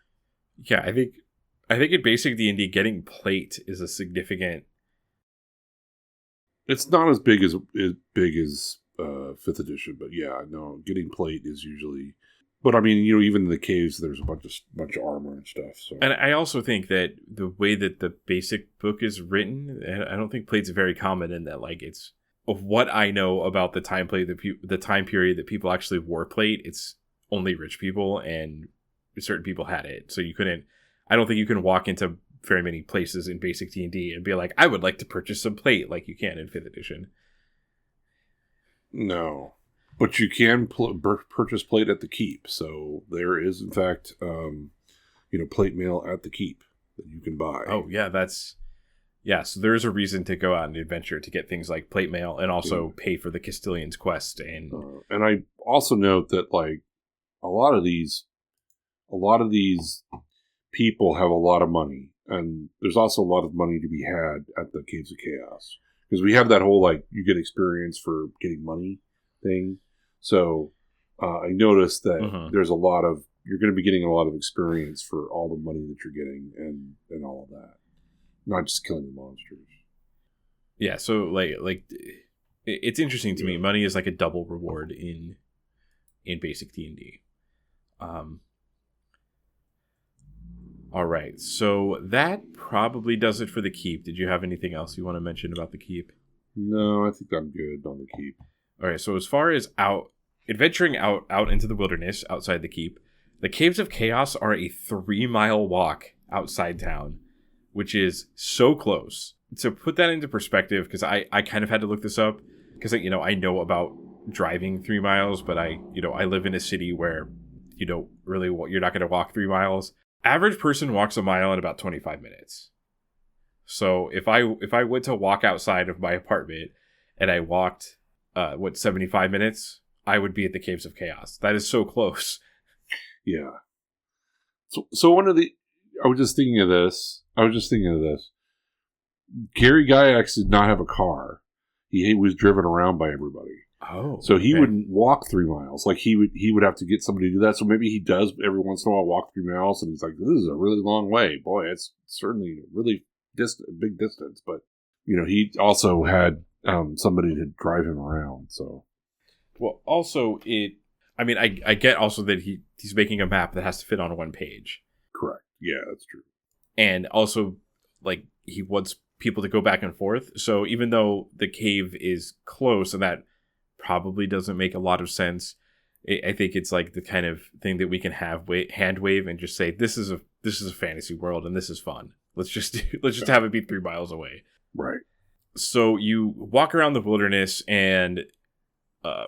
Yeah, I think in basic D&D, getting plate is a significant. It's not as big as 5th edition, but yeah, no, getting plate is usually. But I mean, even in the caves, there's a bunch of armor and stuff. So. And I also think that the way that the basic book is written, I don't think plate's very common in that. Like it's of what I know about the time period that people actually wore plate, it's only rich people and certain people had it. So I don't think you can walk into very many places in basic D&D and be like, I would like to purchase some plate like you can in 5th edition. No. But you can purchase plate at the keep. So there is, in fact, plate mail at the keep that you can buy. Oh, yeah, so there's a reason to go out and adventure to get things like plate mail and also pay for the Castilian's quest. And I also note that, like, a lot of these people have a lot of money, and there's also a lot of money to be had at the Caves of Chaos, because we have that whole, like, you get experience for getting money thing. So I noticed that there's you're going to be getting a lot of experience for all the money that you're getting and all of that, not just killing the monsters. Yeah, so like it's interesting to me. Money is like a double reward in basic D&D. All right, so that probably does it for the keep. Did you have anything else you want to mention about the keep? No, I think I'm good on the keep. All right, so as far as adventuring out into the wilderness outside the keep, the Caves of Chaos are a 3-mile walk outside town, which is so close. To put that into perspective, because I kind of had to look this up, because I know about driving 3 miles, but I live in a city where you're not going to walk 3 miles. Average person walks a mile in about 25 minutes. So if I went to walk outside of my apartment and I walked 75 minutes, I would be at the Caves of Chaos. That is so close. Yeah. So I was just thinking of this. Gary Gygax did not have a car. He was driven around by everybody. Oh. So he wouldn't walk 3 miles. Like he would have to get somebody to do that. So maybe he does every once in a while walk 3 miles, and he's like, this is a really long way. Boy, it's certainly a really big distance. But he also had somebody to drive him around. So, well, also I get also that he's making a map that has to fit on one page. Correct. Yeah, that's true. And also, like, he wants people to go back and forth. So even though the cave is close, and that probably doesn't make a lot of sense, I think it's like the kind of thing that we can have hand wave and just say, this is a fantasy world and this is fun. Let's just have it be 3 miles away. Right. So you walk around the wilderness, and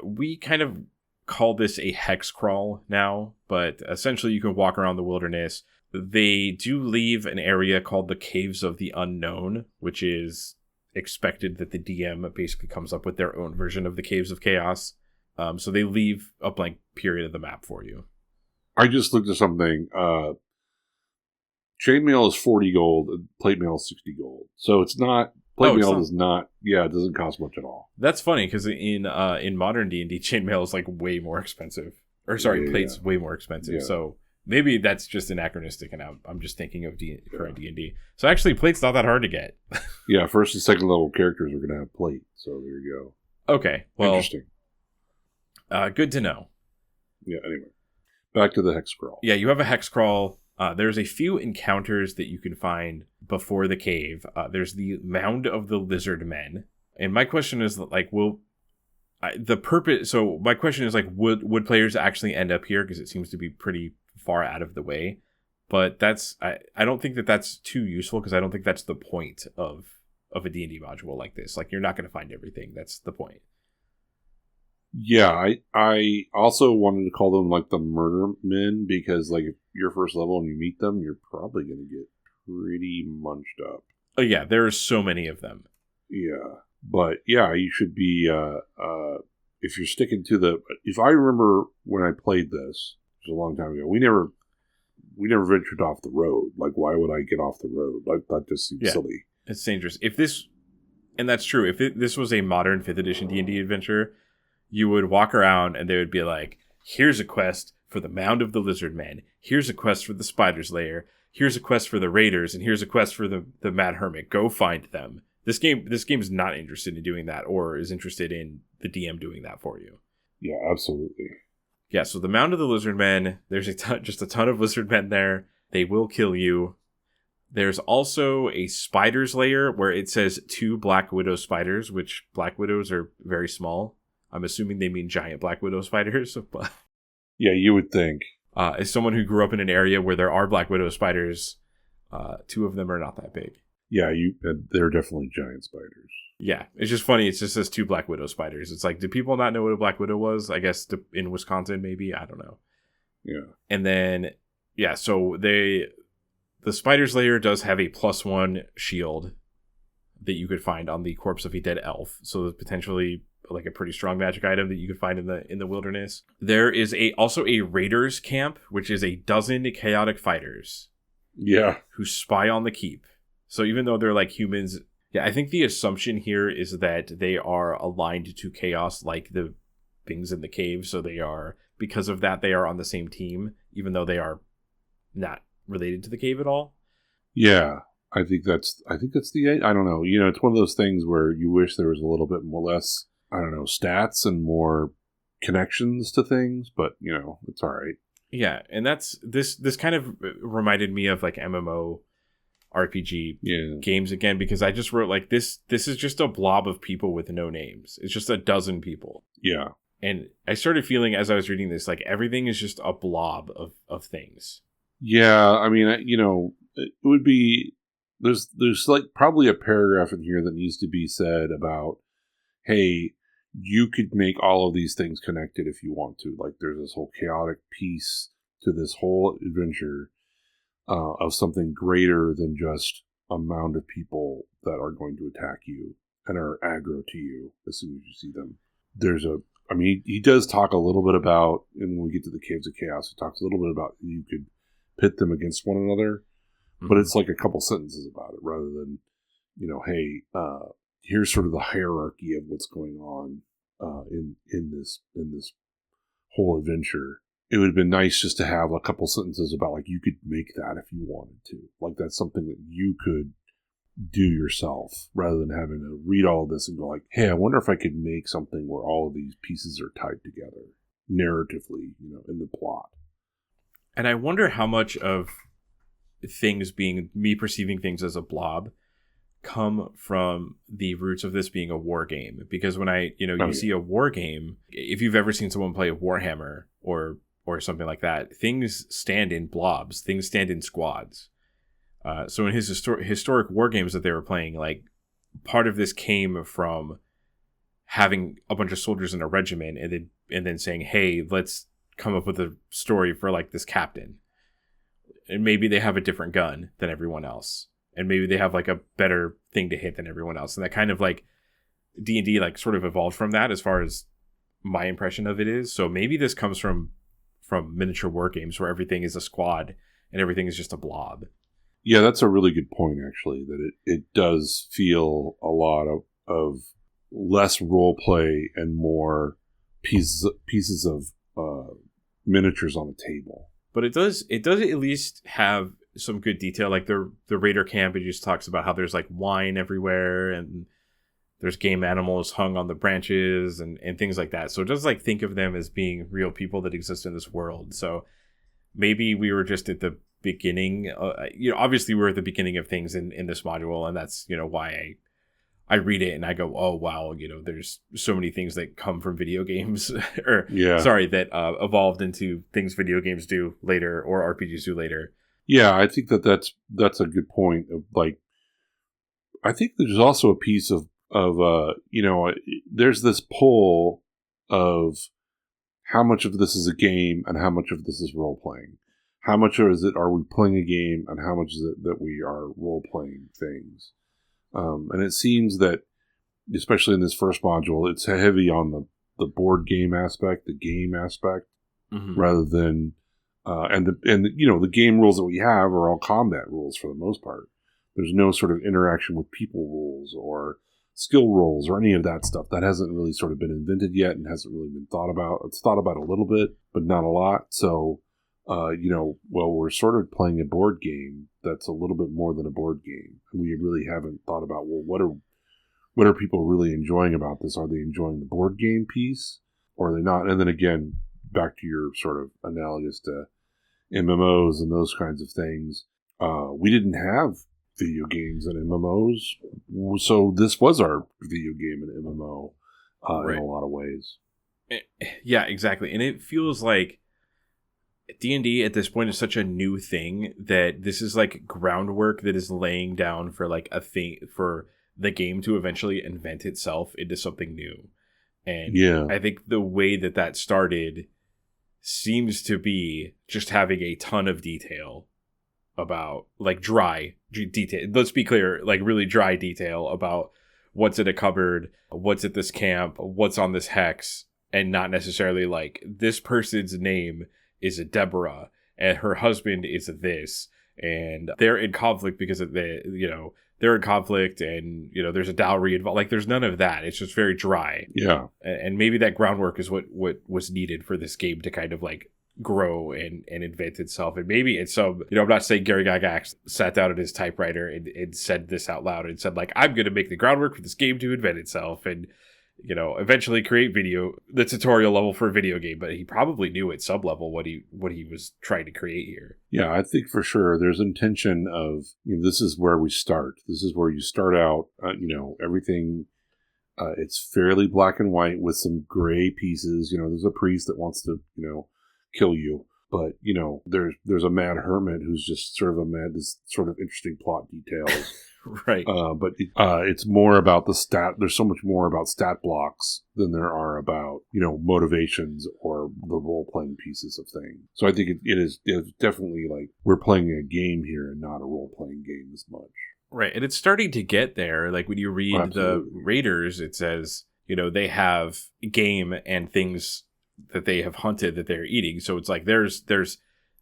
we kind of call this a hex crawl now, but essentially you can walk around the wilderness. They do leave an area called the Caves of the Unknown, which is expected that the DM basically comes up with their own version of the Caves of Chaos. So they leave a blank period of the map for you. I just looked at something. Chainmail is 40 gold, and plate mail is 60 gold. So it's not... Plate mail does not... Yeah, it doesn't cost much at all. That's funny, because in modern D&D, chainmail is like way more expensive. Or sorry, plate's way more expensive. Yeah. So maybe that's just anachronistic, and I'm just thinking of current D&D. So actually, plate's not that hard to get. Yeah, first and second level characters are going to have plate. So there you go. Okay, well... Interesting. Good to know. Yeah, anyway. Back to the hex crawl. Yeah, you have a hex crawl. There's a few encounters that you can find before the cave. There's the Mound of the Lizard Men. And my question is, like, my question is, like, would players actually end up here? Because it seems to be pretty far out of the way. But I don't think that's too useful, because I don't think that's the point of a D&D module like this. Like, you're not going to find everything. That's the point. Yeah, I also wanted to call them, like, the murder men, because, like, if you're first level and you meet them, you're probably going to get pretty munched up. Oh, yeah, there are so many of them. Yeah, but, yeah, you should be, if you're sticking to if I remember when I played this, it was a long time ago, we never ventured off the road. Like, why would I get off the road? Like, that just seems silly. It's dangerous. And that's true, if this was a modern 5th edition D&D adventure, you would walk around and they would be like, here's a quest for the Mound of the Lizard Men. Here's a quest for the Spider's Lair. Here's a quest for the Raiders. And here's a quest for the Mad Hermit. Go find them. This game is not interested in doing that, or is interested in the DM doing that for you. Yeah, absolutely. Yeah, so the Mound of the Lizard Men, there's just a ton of lizard men there. They will kill you. There's also a spider's lair where it says 2 Black Widow spiders, which Black Widows are very small. I'm assuming they mean giant Black Widow spiders. But Yeah, you would think. as someone who grew up in an area where there are Black Widow spiders, 2 of them are not that big. Yeah, they're definitely giant spiders. Yeah, it's just funny. It just says 2 Black Widow spiders. It's like, did people not know what a Black Widow was? I guess in Wisconsin, maybe. I don't know. Yeah. And then, yeah, so the spider's lair does have a +1 shield that you could find on the corpse of a dead elf. So potentially like a pretty strong magic item that you could find in the wilderness. There is also a raiders camp, which is 12 chaotic fighters. Yeah. Who spy on the keep. So even though they're like humans, yeah, I think the assumption here is that they are aligned to chaos like the things in the cave. So because of that, they are on the same team, even though they are not related to the cave at all. Yeah. I think that's I don't know. It's one of those things where you wish there was a little bit more less, I don't know, stats and more connections to things, but it's all right. Yeah, and that's this kind of reminded me of like MMO RPG games again, because I just wrote like this is just a blob of people with no names. It's just 12 people. Yeah. And I started feeling as I was reading this, like everything is just a blob of things. Yeah, I mean, it would be there's like probably a paragraph in here that needs to be said about, hey, you could make all of these things connected if you want to. Like there's this whole chaotic piece to this whole adventure of something greater than just a mound of people that are going to attack you and are aggro to you as soon as you see them. He does talk a little bit about, and when we get to the Caves of Chaos, he talks a little bit about you could pit them against one another, but it's like a couple sentences about it rather than, hey, here's sort of the hierarchy of what's going on in this whole adventure. It would have been nice just to have a couple sentences about like you could make that if you wanted to. Like that's something that you could do yourself rather than having to read all of this and go like, hey, I wonder if I could make something where all of these pieces are tied together narratively, in the plot. And I wonder how much of things being me perceiving things as a blob come from the roots of this being a war game. Because when you see a war game, if you've ever seen someone play a Warhammer or something like that, things stand in blobs, things stand in squads. So in his historic war games that they were playing, like part of this came from having a bunch of soldiers in a regiment and then saying, hey, let's come up with a story for like this captain. And maybe they have a different gun than everyone else. And maybe they have like a better thing to hit than everyone else. And that kind of like D&D like sort of evolved from that as far as my impression of it is. So maybe this comes from miniature war games where everything is a squad and everything is just a blob. Yeah, that's a really good point, actually, that it does feel a lot of less role play and more pieces of miniatures on a table. But it does at least have some good detail. Like the raider camp, it just talks about how there's like wine everywhere and there's game animals hung on the branches and things like that. So it does like think of them as being real people that exist in this world. So maybe we were just at the beginning. Obviously we're at the beginning of things in this module, and that's why I read it and I go, oh wow, there's so many things that come from video games that evolved into things video games do later or RPGs do later. Yeah, I think that's a good point. Of like, I think there's also a piece of there's this pull of how much of this is a game and how much of this is role playing. How much are we playing a game and how much is it that we are role playing things? And it seems that, especially in this first module, it's heavy on the board game aspect, the game aspect, rather than the game rules that we have are all combat rules for the most part. There's no sort of interaction with people rules or skill rolls or any of that stuff. That hasn't really sort of been invented yet and hasn't really been thought about. It's thought about a little bit, but not a lot. So, we're sort of playing a board game that's a little bit more than a board game. And we really haven't thought about, what are people really enjoying about this? Are they enjoying the board game piece or are they not? And then again, back to your sort of analogous to MMOs and those kinds of things. we didn't have video games and MMOs, so this was our video game and MMO in a lot of ways. Yeah, exactly. And it feels like D&D at this point is such a new thing that this is like groundwork that is laying down for like a thing for the game to eventually invent itself into something new. And I think the way that started seems to be just having a ton of detail about like dry detail. Let's be clear, like really dry detail about what's in a cupboard, what's at this camp, what's on this hex, and not necessarily like this person's name is a Deborah and her husband is a this, and they're in conflict because of they're in conflict, and there's a dowry involved. Like there's none of that. It's just very dry. Yeah. And maybe that groundwork is what was needed for this game to kind of like grow and invent itself. And maybe it's some, I'm not saying Gary Gygax sat down at his typewriter and said this out loud and said like, I'm going to make the groundwork for this game to invent itself and, eventually create the tutorial level for a video game. But he probably knew at some level what he was trying to create here. Yeah, I think for sure there's intention of, this is where we start. This is where you start out, everything. It's fairly black and white with some gray pieces. There's a priest that wants to, kill you. But, there's a mad hermit who's just sort of this sort of interesting plot details. Right. But it's more about the stat. There's so much more about stat blocks than there are about, motivations or the role-playing pieces of things. So I think it's definitely like we're playing a game here and not a role-playing game as much. Right. And it's starting to get there. Like when you read the Raiders, it says, they have game and things that they have hunted that they're eating. So it's like there's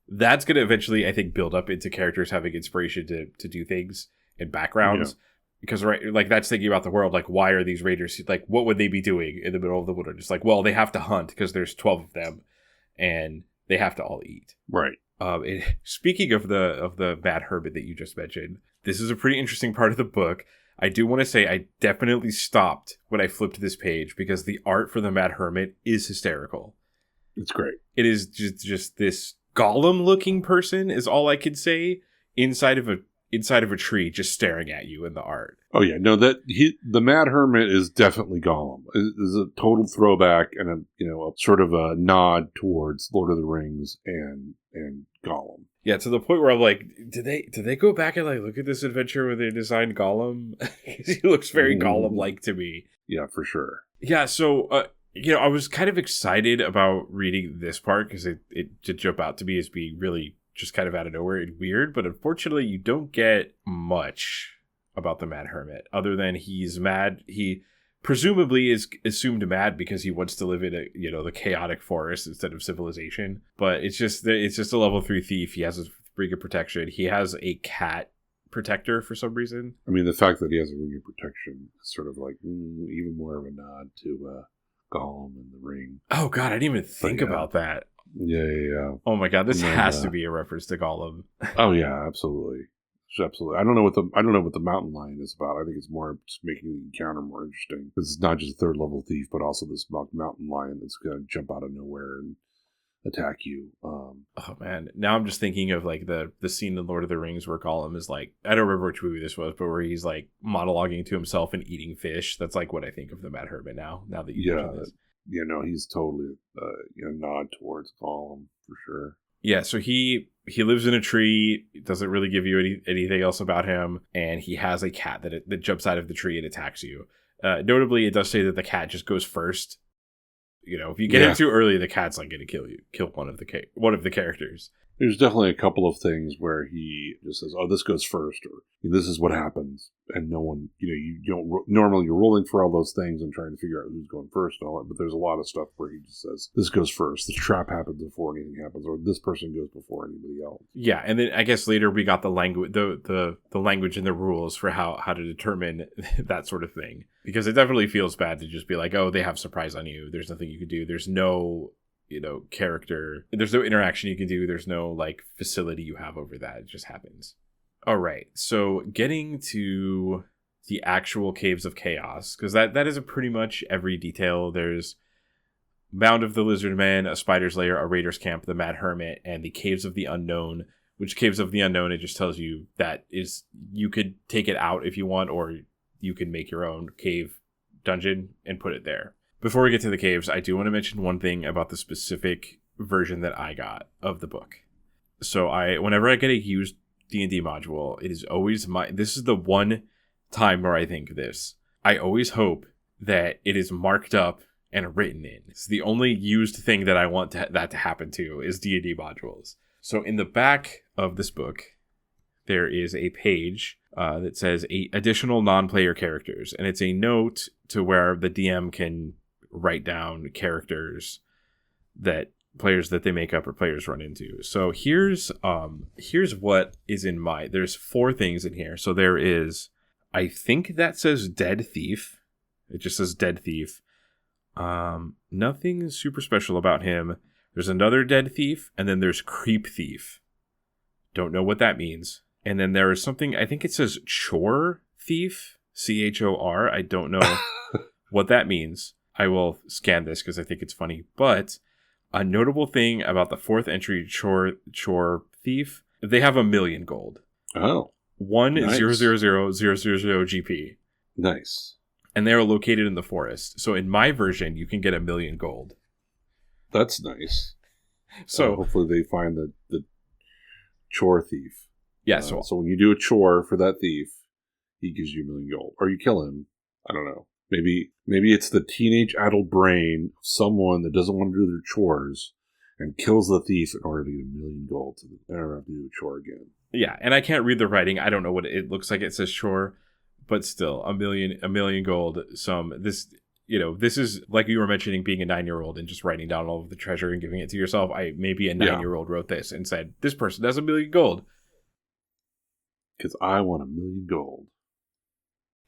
that's going to eventually, I think, build up into characters having inspiration to do things and backgrounds. Because, right, like that's thinking about the world. Like, why are these raiders, like, what would they be doing in the middle of the wilderness? Like, well, they have to hunt because there's 12 of them and they have to all eat. Right. Speaking of the Mad Hermit that you just mentioned, this is a pretty interesting part of the book. I do want to say I definitely stopped when I flipped this page because the art for the Mad Hermit is hysterical. It's great. It is just this golem-looking person is all I could say inside of a tree just staring at you in the art. Oh yeah, no, the Mad Hermit is definitely Gollum. It is a total throwback and a sort of a nod towards Lord of the Rings and Gollum. Yeah, to the point where I'm like, did they go back and like look at this adventure where they designed Gollum? He looks very Gollum-like to me. Yeah, for sure. Yeah, so I was kind of excited about reading this part because it did jump out to me as being really just kind of out of nowhere and weird, but unfortunately you don't get much about the Mad Hermit other than he's mad. He presumably is assumed mad because he wants to live in the chaotic forest instead of civilization. But it's just a level 3 thief. He has a ring of protection. He has a cat protector for some reason. I mean, the fact that he has a ring of protection is sort of like even more of a nod to Gollum and the ring. Oh God, I didn't even think about that. Yeah. Oh my God, this has to be a reference to Gollum. Oh yeah, absolutely. Absolutely. I don't know what the mountain lion is about. I think it's more just making the encounter more interesting. It's not just a third level thief, but also this mountain lion that's going to jump out of nowhere and attack you. Oh man, now I'm just thinking of like the scene in Lord of the Rings where Gollum is like, I don't remember which movie this was, but where he's like monologuing to himself and eating fish. That's like what I think of the Mad Hermit now that you mention this. He's totally nod towards Gollum for sure. Yeah, so he lives in a tree, doesn't really give you anything else about him, and he has a cat that jumps out of the tree and attacks you. Notably, it does say that the cat just goes first. If you get in too early, the cat's like going to kill one of the characters. There's definitely a couple of things where he just says, "Oh, this goes first," or "This is what happens," and no one, you don't normally you're rolling for all those things and trying to figure out who's going first and all that. But there's a lot of stuff where he just says, "This goes first. The trap happens before anything happens," or "This person goes before anybody else." Yeah, and then I guess later we got the language, the language and the rules for how to determine that sort of thing, because it definitely feels bad to just be like, "Oh, they have surprise on you. There's nothing you can do. There's no." Character. There's no interaction you can do. There's no like facility you have over that. It just happens. All right. So getting to the actual Caves of Chaos, because that is a pretty much every detail. There's Mound of the Lizard Men, a Spider's Lair, a Raider's Camp, the Mad Hermit, and the Caves of the Unknown, which Caves of the Unknown, it just tells you that is you could take it out if you want, or you can make your own cave dungeon and put it there. Before we get to the caves, I do want to mention one thing about the specific version that I got of the book. So whenever I get a used D&D module, it is always this is the one time where I think this. I always hope that it is marked up and written in. It's the only used thing that I want that to happen to is D&D modules. So in the back of this book, there is a page that says additional non-player characters. And it's a note to where the DM can write down characters that players that they make up or players run into. So here's what is in my... There's 4 things in here. So there is... I think that says Dead Thief. It just says Dead Thief. Nothing super special about him. There's another Dead Thief, and then there's Creep Thief. Don't know what that means. And then there is something, I think it says Chore Thief, Chor. I don't know what that means. I will scan this because I think it's funny. But a notable thing about the 4th entry, Chore Thief, they have 1,000,000 gold. Oh. 1,000,000 GP. Nice. And they are located in the forest. So in my version, you can get 1,000,000 gold. That's nice. So hopefully they find the chore thief. Yeah. So when you do a chore for that thief, he gives you 1,000,000 gold, or you kill him. I don't know. Maybe it's the teenage adult brain of someone that doesn't want to do their chores and kills the thief in order to get 1,000,000 gold. So they never have to do a chore again. Yeah, and I can't read the writing. I don't know what it looks like. It says chore, but still, 1,000,000 gold. This is like you were mentioning, being a 9-year-old and just writing down all of the treasure and giving it to yourself. Maybe a 9-year-old wrote this and said, "This person has 1,000,000 gold because I want 1,000,000 gold."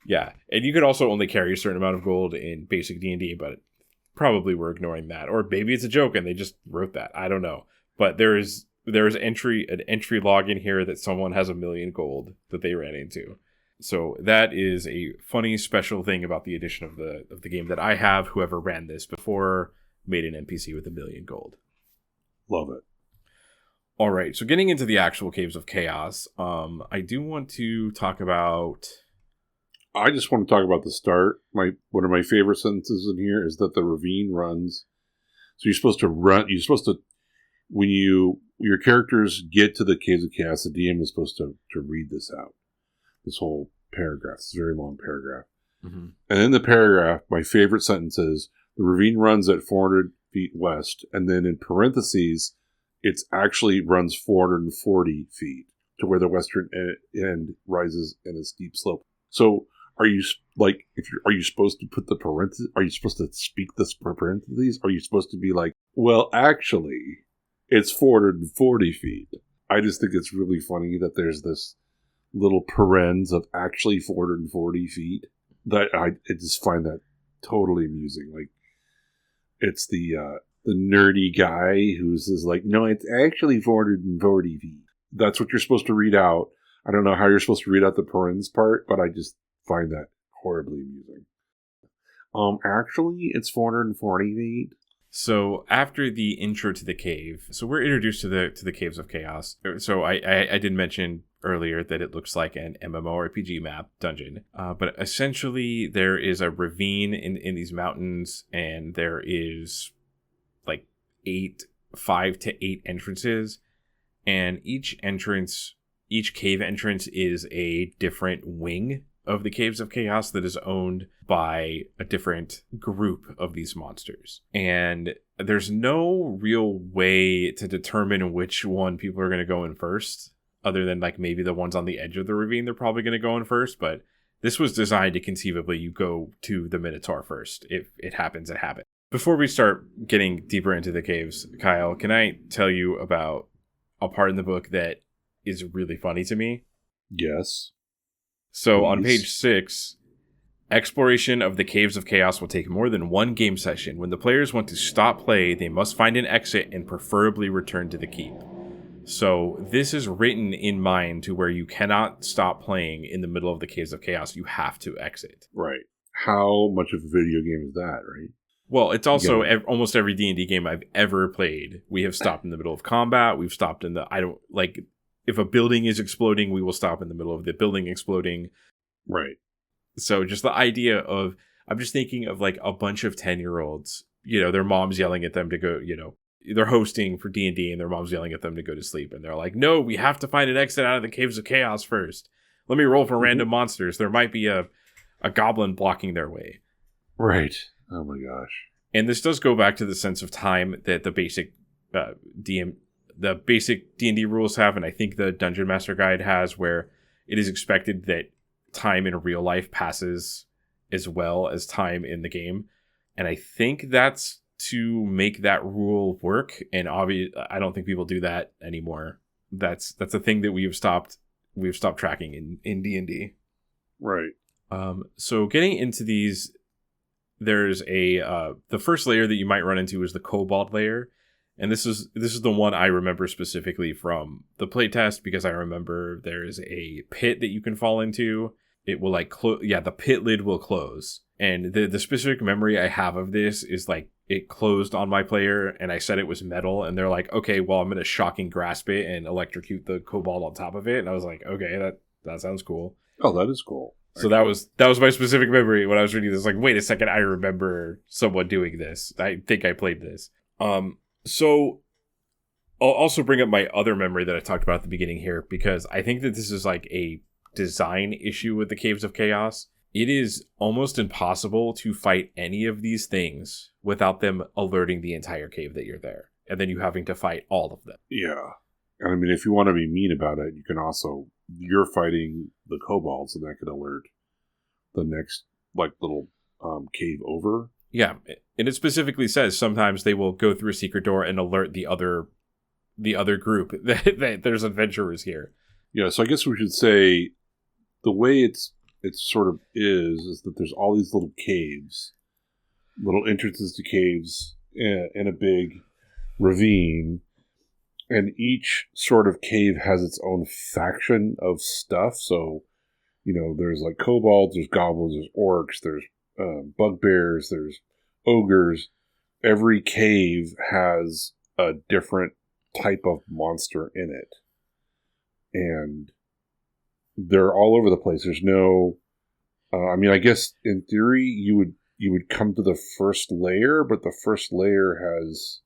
Yeah, and you could also only carry a certain amount of gold in basic D&D, but probably we're ignoring that, or maybe it's a joke and they just wrote that. I don't know, but there is an entry log in here that someone has 1,000,000 gold that they ran into. So that is a funny special thing about the edition of the game that I have. Whoever ran this before made an NPC with 1,000,000 gold. Love it. All right, so getting into the actual Caves of Chaos, I do want to talk about... I just want to talk about the start. One of my favorite sentences in here is that the ravine runs. So you're supposed to when your characters get to the Caves of Chaos, the DM is supposed to read this out. This whole paragraph. It's a very long paragraph. Mm-hmm. And in the paragraph, my favorite sentence is, the ravine runs at 400 feet west, and then in parentheses, it actually runs 440 feet to where the western end rises in a steep slope. So are you supposed to put the parentheses? Are you supposed to speak the parentheses? Are you supposed to be like, well, actually, it's 440 feet? I just think it's really funny that there's this little parens of actually 440 feet. That I just find that totally amusing. Like, it's the nerdy guy who's like, no, it's actually 440 feet. That's what you're supposed to read out. I don't know how you're supposed to read out the parens part, but I just find that horribly amusing. Actually, it's 440 feet. So after the intro to the cave, so we're introduced to the Caves of Chaos. So I did mention earlier that it looks like an MMORPG map dungeon, but essentially there is a ravine in these mountains, and there is like 5 to 8 entrances, and each cave entrance is a different wing of the Caves of Chaos that is owned by a different group of these monsters. And there's no real way to determine which one people are going to go in first, other than like maybe the ones on the edge of the ravine, they're probably going to go in first. But this was designed to conceivably you go to the Minotaur first. If it happens, it happens. Before we start getting deeper into the caves, Kyle, can I tell you about a part in the book that is really funny to me? Yes. So Please. On page 6, exploration of the Caves of Chaos will take more than one game session. When the players want to stop play, they must find an exit and preferably return to the keep. So this is written in mind to where you cannot stop playing in the middle of the Caves of Chaos. You have to exit. Right. How much of a video game is that, right? Well, it's also almost every D&D game I've ever played. We have stopped in the middle of combat. We've stopped in the... if a building is exploding, we will stop in the middle of the building exploding. Right. So just the idea of, I'm just thinking of like a bunch of 10-year-olds, their mom's yelling at them to go, they're hosting for D&D and their mom's yelling at them to go to sleep. And they're like, no, we have to find an exit out of the Caves of Chaos first. Let me roll for random monsters. There might be a goblin blocking their way. Right. Oh my gosh. And this does go back to the sense of time that the basic D&D rules have, and I think the Dungeon Master Guide has, where it is expected that time in real life passes as well as time in the game. And I think that's to make that rule work. And I don't think people do that anymore. That's a thing that we've stopped tracking in D&D. Right. So getting into these, there's the first layer that you might run into is the Kobold layer. And this is the one I remember specifically from the playtest, because I remember there's a pit that you can fall into. It will like the pit lid will close. And the specific memory I have of this is like it closed on my player and I said it was metal, and they're like, okay, well, I'm going to shocking grasp it and electrocute the kobold on top of it. And I was like, okay, that sounds cool. Oh, that is cool. So that was my specific memory when I was reading this. Like, wait a second, I remember someone doing this. I think I played this. So I'll also bring up my other memory that I talked about at the beginning here, because I think that this is like a design issue with the Caves of Chaos. It is almost impossible to fight any of these things without them alerting the entire cave that you're there, and then you having to fight all of them. Yeah. And I mean, if you want to be mean about it, you can also, you're fighting the kobolds, and that could alert the next like little cave over. Yeah, and it specifically says sometimes they will go through a secret door and alert the other group that there's adventurers here. Yeah, so I guess we should say the way it's sort of is that there's all these little caves, little entrances to caves in a big ravine, and each sort of cave has its own faction of stuff. So, there's like kobolds, there's goblins, there's orcs, there's bugbears, there's ogres. Every cave has a different type of monster in it, and they're all over the place. There's no I guess in theory you would come to the first layer, but the first layer has,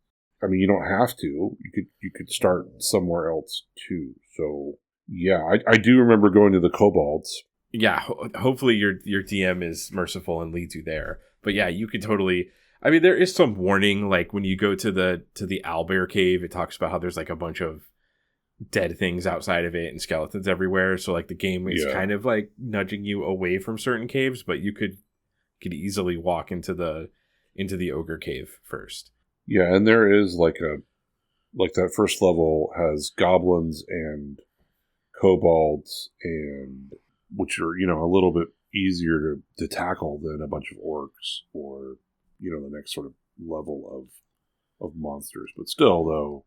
you don't have to. You could start somewhere else too. So yeah, I do remember going to the kobolds. Yeah, hopefully your DM is merciful and leads you there. But yeah, you could totally. There is some warning, like when you go to the owlbear cave, it talks about how there's like a bunch of dead things outside of it and skeletons everywhere. So like the game is kind of like nudging you away from certain caves, but you could easily walk into the ogre cave first. Yeah, and there is like that first level has goblins and kobolds, and which are, a little bit easier to tackle than a bunch of orcs or, the next sort of level of monsters. But still, though,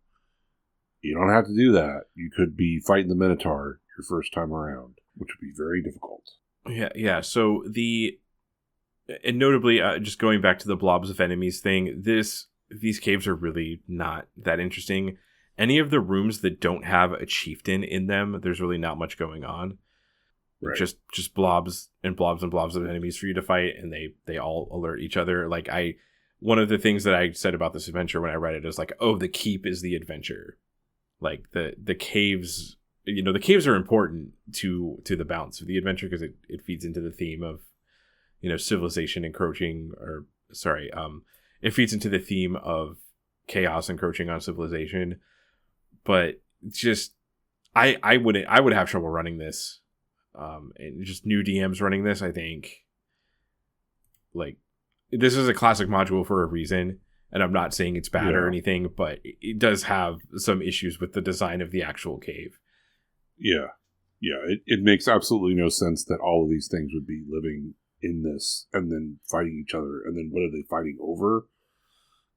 you don't have to do that. You could be fighting the Minotaur your first time around, which would be very difficult. Yeah. So and notably, just going back to the blobs of enemies thing, these caves are really not that interesting. Any of the rooms that don't have a chieftain in them, there's really not much going on. Right. Just blobs and blobs and blobs of enemies for you to fight, and they all alert each other. Like one of the things that I said about this adventure when I read it is like, oh, the keep is the adventure. Like the caves, the caves are important to the balance of the adventure, because it feeds into the theme of, civilization encroaching, it feeds into the theme of chaos encroaching on civilization. But just I would have trouble running this, and just new DMs running this. I think like this is a classic module for a reason. And I'm not saying it's bad or anything, but it does have some issues with the design of the actual cave. Yeah. Yeah. It makes absolutely no sense that all of these things would be living in this and then fighting each other. And then what are they fighting over?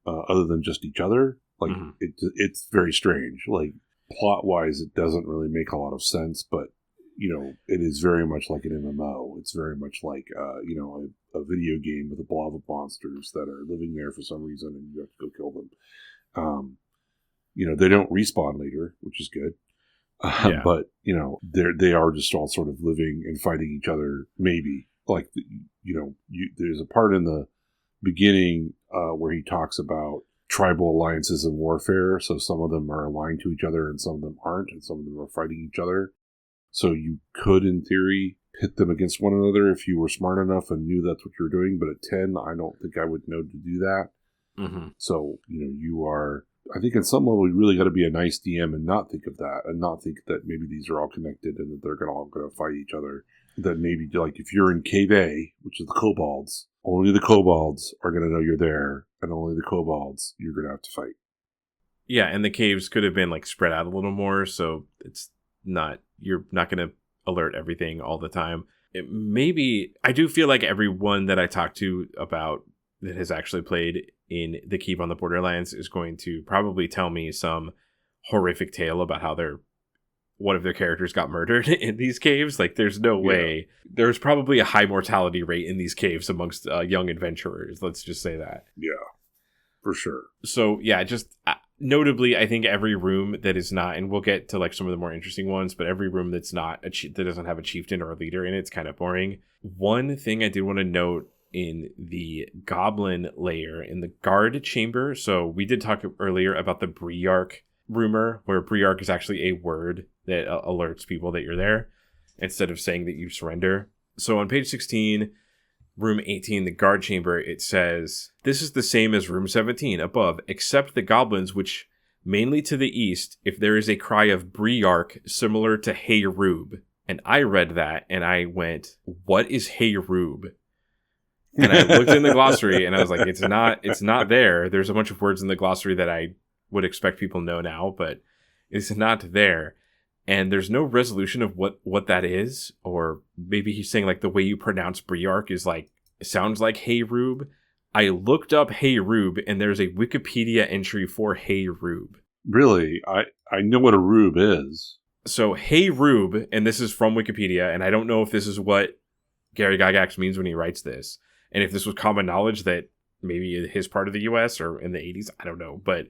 Other than just each other? Like, it's very strange. Like, plot-wise, it doesn't really make a lot of sense, but, it is very much like an MMO. It's very much like, a video game with a blob of monsters that are living there for some reason, and you have to go kill them. They don't respawn later, which is good. Yeah. But, they are just all sort of living and fighting each other, maybe. Like, there's a part in the beginning where he talks about tribal alliances and warfare. So some of them are aligned to each other and some of them aren't, and some of them are fighting each other. So you could, in theory, pit them against one another if you were smart enough and knew that's what you were doing. But at 10, I don't think I would know to do that. Mm-hmm. So, you are... I think at some level, you really got to be a nice DM and not think of that, and not think that maybe these are all connected and that they're all going to fight each other. That maybe, like, if you're in Cave A, which is the kobolds, only the kobolds are going to know you're there, and only the kobolds you're going to have to fight. Yeah, and the caves could have been like spread out a little more, so you're not going to alert everything all the time. Maybe I do feel like everyone that I talked to about that has actually played in the Keep on the Borderlands is going to probably tell me some horrific tale about how one of their characters got murdered in these caves. Like, there's no way. There's probably a high mortality rate in these caves amongst young adventurers. Let's just say that. Yeah, for sure. So, yeah, just notably, I think every room that is not, and we'll get to like some of the more interesting ones, but every room that's not, that doesn't have a chieftain or a leader in it's kind of boring. One thing I did want to note in the goblin layer, in the guard chamber. So we did talk earlier about the Briarch rumor, where Briarch is actually a word that alerts people that you're there instead of saying that you surrender. So on page 16, room 18, the guard chamber, it says, "This is the same as room 17 above, except the goblins, which mainly to the east, if there is a cry of Briarch similar to Hey Rube." And I read that and I went, what is Hey Rube? And I looked in the glossary and I was like, it's not there. There's a bunch of words in the glossary that I would expect people know now, but it's not there. And there's no resolution of what that is. Or maybe he's saying like the way you pronounce Briarch is like, sounds like Hey Rube. I looked up Hey Rube and there's a Wikipedia entry for Hey Rube. Really? I know what a rube is. So Hey Rube, and this is from Wikipedia, and I don't know if this is what Gary Gygax means when he writes this. And if this was common knowledge that maybe his part of the U.S. or in the 80s, I don't know. But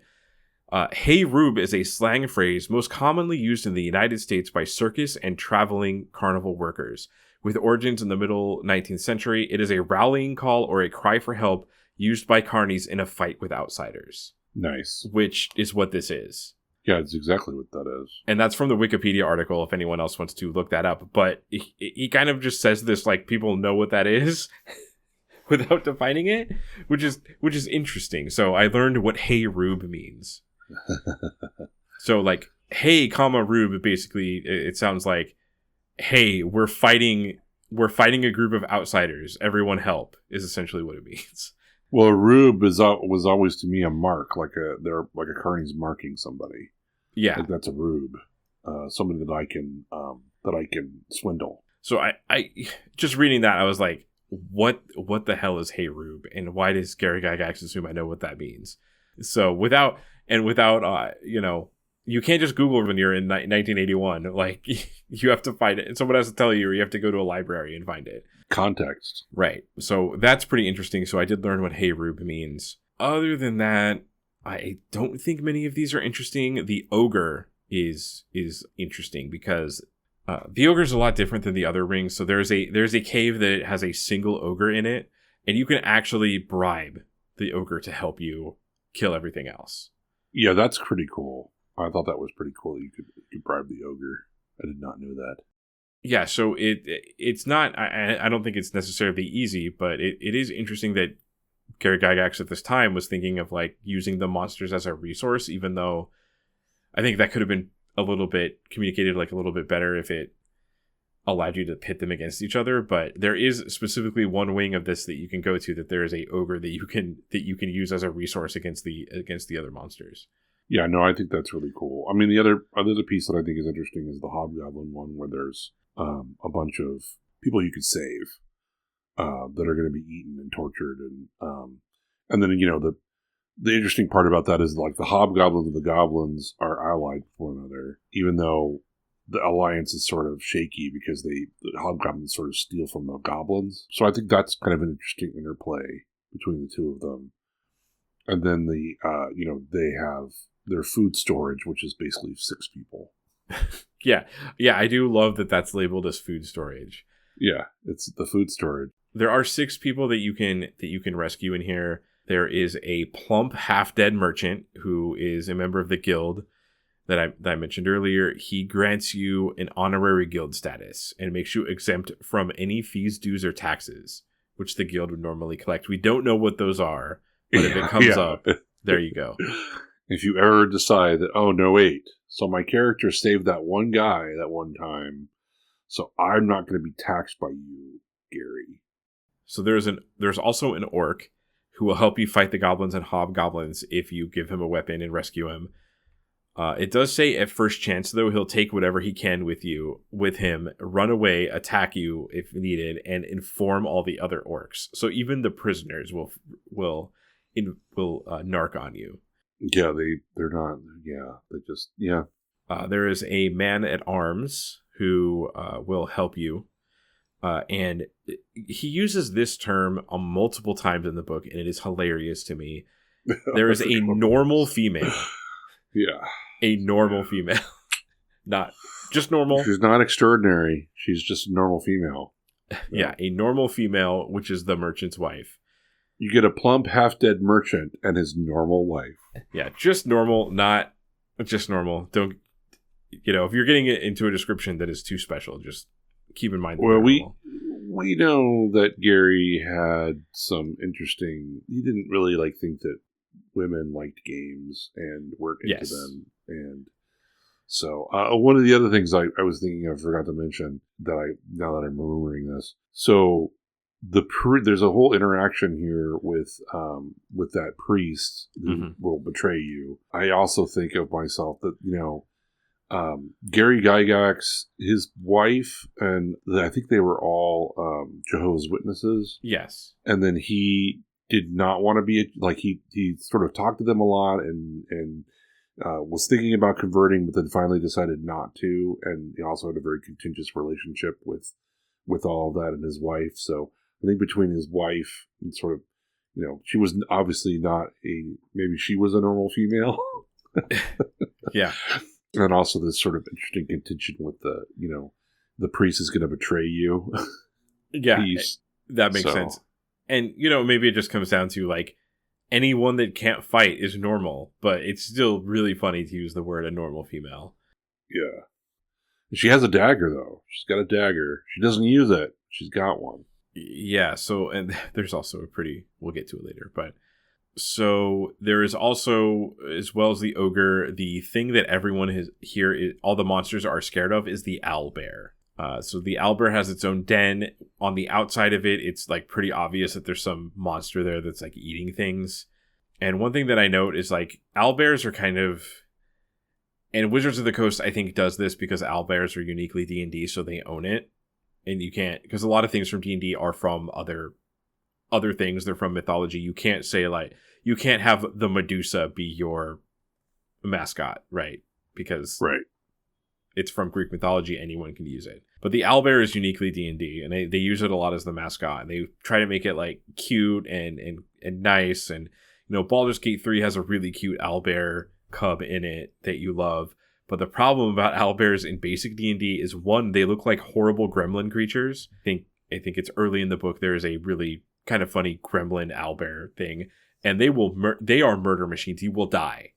Hey Rube is a slang phrase most commonly used in the United States by circus and traveling carnival workers. With origins in the middle 19th century, it is a rallying call or a cry for help used by carnies in a fight with outsiders. Nice. Which is what this is. Yeah, it's exactly what that is. And that's from the Wikipedia article if anyone else wants to look that up. But he kind of just says this like people know what that is. Without defining it, which is interesting. So I learned what Hey Rube means. So like Hey, Rube, basically it sounds like, hey, we're fighting a group of outsiders. Everyone help is essentially what it means. Well, a rube was always to me a mark, like a carney's marking somebody. Yeah, like that's a rube, somebody that I can swindle. So I just reading that I was like, what the hell is Hey Rube, and why does Gary Gygax assume I know what that means? So without you can't just Google when you're in 1981. Like, you have to find it, and someone has to tell you, or you have to go to a library and find it. Context. Right. So that's pretty interesting. So I did learn what Hey Rube means. Other than that, I don't think many of these are interesting. The ogre is interesting because the ogre is a lot different than the other rings. So there's a cave that has a single ogre in it, and you can actually bribe the ogre to help you kill everything else. Yeah, that's pretty cool. I thought that was pretty cool that you could bribe the ogre. I did not know that. Yeah, so it's not. I don't think it's necessarily easy, but it is interesting that Gary Gygax at this time was thinking of like using the monsters as a resource, even though I think that could have been a little bit communicated like a little bit better if it allowed you to pit them against each other. But there is specifically one wing of this that you can go to, that there is a ogre that you can use as a resource against the other monsters. Yeah, no, I think that's really cool. I mean, the other piece that I think is interesting is the hobgoblin one, where there's a bunch of people you could save that are going to be eaten and tortured, and then the interesting part about that is like the hobgoblins and the goblins are allied with one another, even though the alliance is sort of shaky because the hobgoblins sort of steal from the goblins. So I think that's kind of an interesting interplay between the two of them. And then they have their food storage, which is basically 6 people. Yeah. Yeah, I do love that that's labeled as food storage. Yeah, it's the food storage. There are 6 people that you can rescue in here. There is a plump, half-dead merchant who is a member of the guild that I mentioned earlier. He grants you an honorary guild status and makes you exempt from any fees, dues, or taxes, which the guild would normally collect. We don't know what those are, but if it comes up, there you go. If you ever decide that, oh, no, wait, so my character saved that one guy that one time, so I'm not going to be taxed by you, Gary. So there's also an orc who will help you fight the goblins and hobgoblins if you give him a weapon and rescue him. It does say at first chance, though, he'll take whatever he can with him, run away, attack you if needed, and inform all the other orcs. So even the prisoners will narc on you. Yeah, they're not. Yeah, they just There is a man at arms who will help you, and he uses this term multiple times in the book, and it is hilarious to me. There is a normal female. Yeah. A normal female. Not just normal. She's not extraordinary. She's just a normal female. Yeah, a normal female, which is the merchant's wife. You get a plump, half-dead merchant and his normal wife. Yeah, just normal, not just normal. Don't, if you're getting it into a description that is too special, just keep in mind. Well, we know that Gary had some interesting. He didn't really think that women liked games and weren't into them, and so one of the other things I was thinking, I forgot to mention now that I'm remembering this. So there's a whole interaction here with that priest who will betray you. I also think of myself that Gary Gygax, his wife, and I think they were all Jehovah's Witnesses. Yes, and then he did not want to be he sort of talked to them a lot and was thinking about converting, but then finally decided not to. And he also had a very contentious relationship with all of that and his wife. So I think between his wife and sort of, she was obviously not maybe she was a normal female. Yeah. And also this sort of interesting contention with the priest is going to betray you. Yeah, that makes sense. And, maybe it just comes down to, anyone that can't fight is normal, but it's still really funny to use the word a normal female. Yeah. She has a dagger, though. She's got a dagger. She doesn't use it. She's got one. Yeah, so, and there's also we'll get to it later, but, so there is also, as well as the ogre, the thing that everyone all the monsters are scared of is the owlbear. So the owlbear has its own den. On the outside of it, it's pretty obvious that there's some monster there that's eating things. And one thing that I note is owlbears are kind of, and Wizards of the Coast I think does this because owlbears are uniquely D&D, so they own it. And you can't, because a lot of things from D&D are from other things. They're from mythology. You can't say you can't have the Medusa be your mascot, right? Because it's from Greek mythology. Anyone can use it. But the owlbear is uniquely D&D, and they use it a lot as the mascot, and they try to make it cute and nice. And Baldur's Gate 3 has a really cute owlbear cub in it that you love. But the problem about owlbears in basic D&D is, one, they look like horrible gremlin creatures. I think it's early in the book. There is a really kind of funny gremlin owlbear thing, and they are murder machines. You will die.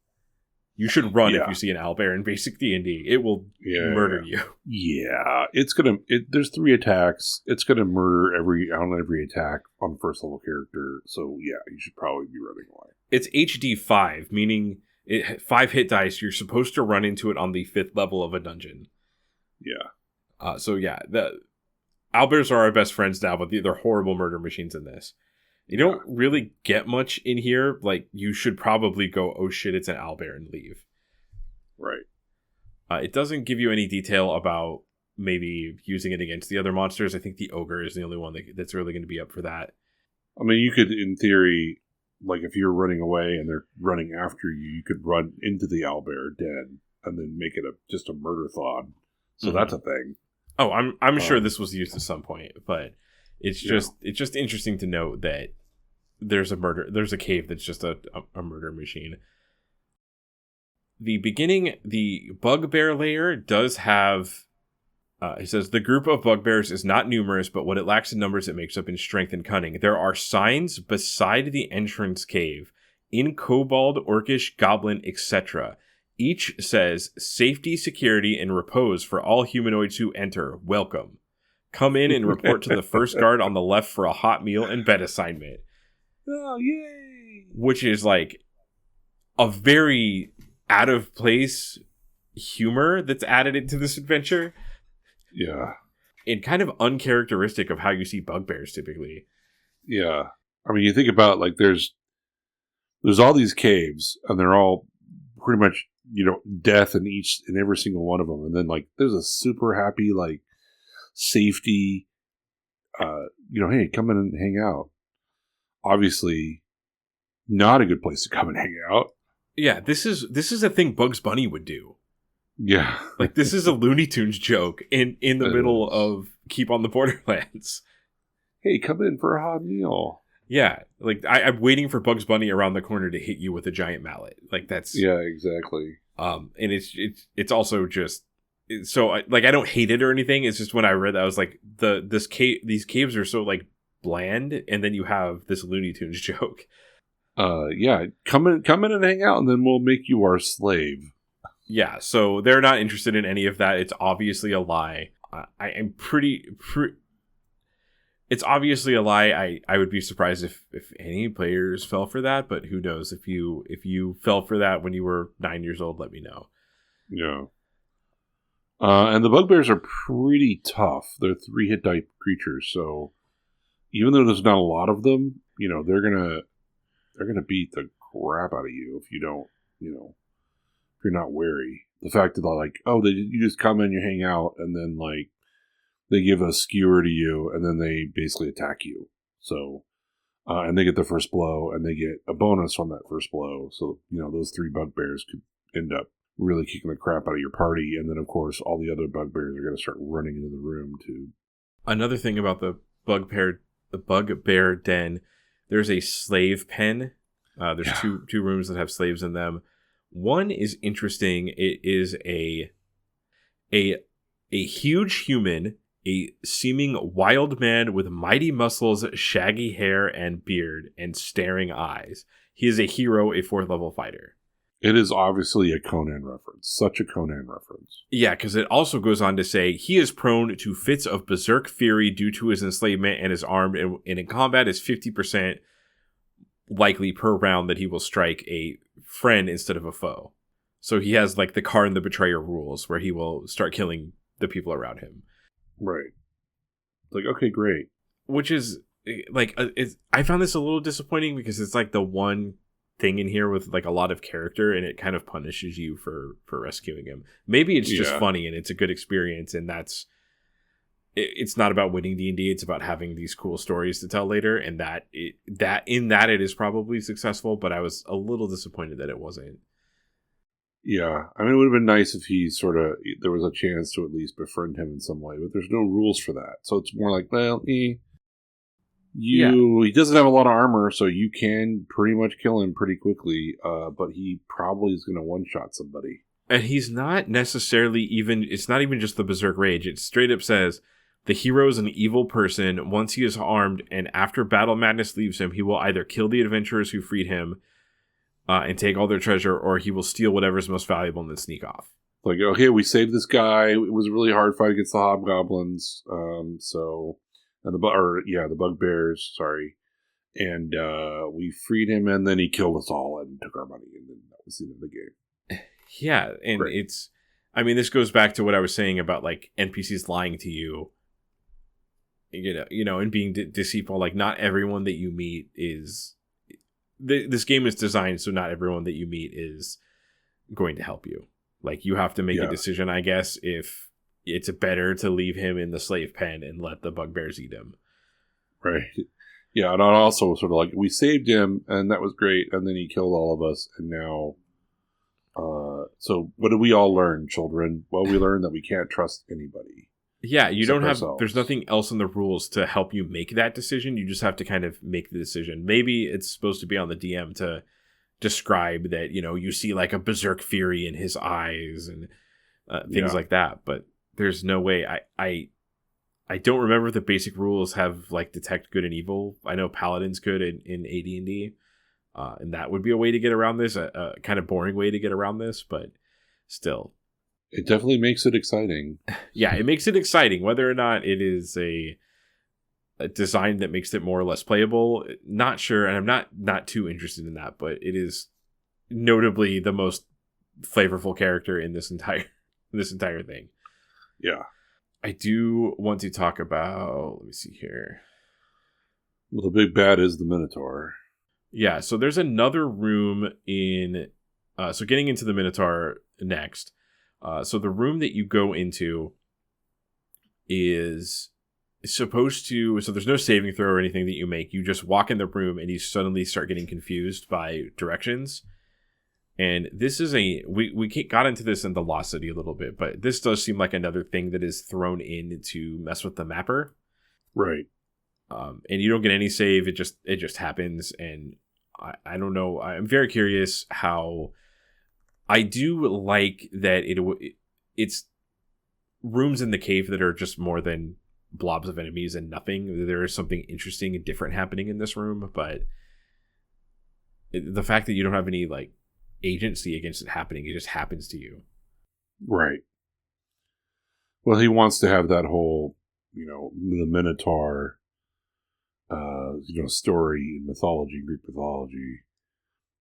You should run if you see an owlbear in basic D&D. It will murder you. Yeah, there's 3 attacks. It's gonna murder on every attack on first level character. So yeah, you should probably be running away. It's HD 5, meaning 5 hit dice. You're supposed to run into it on the 5th level of a dungeon. Yeah. So yeah, the owlbears are our best friends now, but they're horrible murder machines in this. You don't really get much in here. You should probably go, oh shit, it's an owlbear, and leave. Right. It doesn't give you any detail about maybe using it against the other monsters. I think the ogre is the only one that's really going to be up for that. I mean, you could, in theory, if you're running away and they're running after you, you could run into the owlbear den and then make it just a murder-thon. So that's a thing. Oh, I'm sure this was used at some point, but it's just interesting to note that there's a cave that's just a murder machine. the beginning, the bugbear layer does have. It says the group of bugbears is not numerous, but what it lacks in numbers, it makes up in strength and cunning. There are signs beside the entrance cave in kobold, orcish, goblin, etc. Each says safety, security, and repose for all humanoids who enter. Welcome. Come in and report to the first guard on the left for a hot meal and bed assignment. Oh, yay! Which is like a very out of place humor that's added into this adventure. Yeah. And kind of uncharacteristic of how you see bugbears typically. Yeah. I mean, you think about like there's all these caves and they're all pretty much, death in every single one of them. And then like there's a super happy like safety, hey, come in and hang out. Obviously not a good place to come and hang out. Yeah, this is a thing Bugs Bunny would do. Yeah. Like, this is a Looney Tunes joke in the middle of Keep on the Borderlands. Hey, come in for a hot meal. Yeah, like, I'm waiting for Bugs Bunny around the corner to hit you with a giant mallet. Like, that's... Yeah, exactly. And it's also just... So, I don't hate it or anything. It's just when I read that, I was like, these caves are so, like, bland, and then you have this Looney Tunes joke. Yeah, come in and hang out, and then we'll make you our slave. Yeah, so they're not interested in any of that. It's obviously a lie. I am it's obviously a lie. I would be surprised if any players fell for that, but who knows? If you fell for that when you were 9 years old, let me know. Yeah. And the bugbears are pretty tough. They're 3-hit die creatures, so even though there's not a lot of them, they're gonna beat the crap out of you if you don't, if you're not wary. The fact that they're like, you just come in, you hang out, and then like they give a skewer to you, and then they basically attack you. So, and they get the first blow, and they get a bonus on that first blow. So, those 3 bugbears could end up really kicking the crap out of your party, and then of course all the other bugbears are going to start running into the room too. Another thing about the bugbear den, there's a slave pen. There's two rooms that have slaves in them. One is interesting. It is a huge human, a seeming wild man with mighty muscles, shaggy hair and beard, and staring eyes. He is a hero, a 4th level fighter. It is obviously a Conan reference. Such a Conan reference. Yeah, because it also goes on to say, he is prone to fits of berserk fury due to his enslavement and is armed, and in combat is 50% likely per round that he will strike a friend instead of a foe. So he has like the Karn the Betrayer rules where he will start killing the people around him. Right. Like, okay, great. Which is like, I found this a little disappointing because it's like the one thing in here with like a lot of character, and it kind of punishes you for rescuing him. Maybe it's just funny and it's a good experience, and it's not about winning D&D. It's about having these cool stories to tell later, and it is probably successful. But I was a little disappointed that it wasn't. Yeah, I mean, it would have been nice if there was a chance to at least befriend him in some way, but there's no rules for that. So it's more like, well, he doesn't have a lot of armor, so you can pretty much kill him pretty quickly. But he probably is going to one-shot somebody. And he's not necessarily it's not even just the Berserk Rage. It straight up says, the hero is an evil person. Once he is armed and after battle madness leaves him, he will either kill the adventurers who freed him and take all their treasure, or he will steal whatever's most valuable and then sneak off. Like, okay, we saved this guy. It was a really hard fight against the hobgoblins. The bugbears, sorry. And we freed him, and then he killed us all and took our money, and then that was the end of the game. Yeah, and Great. this goes back to what I was saying about like NPCs lying to you. And being deceitful. Like, not everyone that you meet is... This game is designed so not everyone that you meet is going to help you. Like, you have to make a decision, I guess, if it's better to leave him in the slave pen and let the bugbears eat him. Right. Yeah, and also sort of like, we saved him, and that was great, and then he killed all of us, and now... so what did we all learn, children? Well, we learned that we can't trust anybody. Yeah, you don't have... There's nothing else in the rules to help you make that decision. You just have to kind of make the decision. Maybe it's supposed to be on the DM to describe that, you see like a berserk fury in his eyes and things like that. But there's no way. I don't remember if the basic rules have like detect good and evil. I know paladins could in AD&D, and that would be a way to get around this, a kind of boring way to get around this, but still. It definitely makes it exciting. Yeah, it makes it exciting. Whether or not it is a design that makes it more or less playable, not sure, and I'm not too interested in that, but it is notably the most flavorful character in this entire thing. Yeah. I do want to talk about, let me see here. Well, the big bad is the Minotaur. Yeah, so there's another room in, so getting into the Minotaur next. So the room that you go into is supposed to, so there's no saving throw or anything that you make. You just walk in the room and you suddenly start getting confused by directions. And this is we got into this in the Lost City a little bit, but this does seem like another thing that is thrown in to mess with the mapper. Right. And you don't get any save. It just happens. And I don't know. I'm very curious how. I do like that it's rooms in the cave that are just more than blobs of enemies and nothing. There is something interesting and different happening in this room, but the fact that you don't have any like agency against it happening, it just happens to you. Right. Well, he wants to have that whole, the Minotaur, story in mythology, Greek mythology,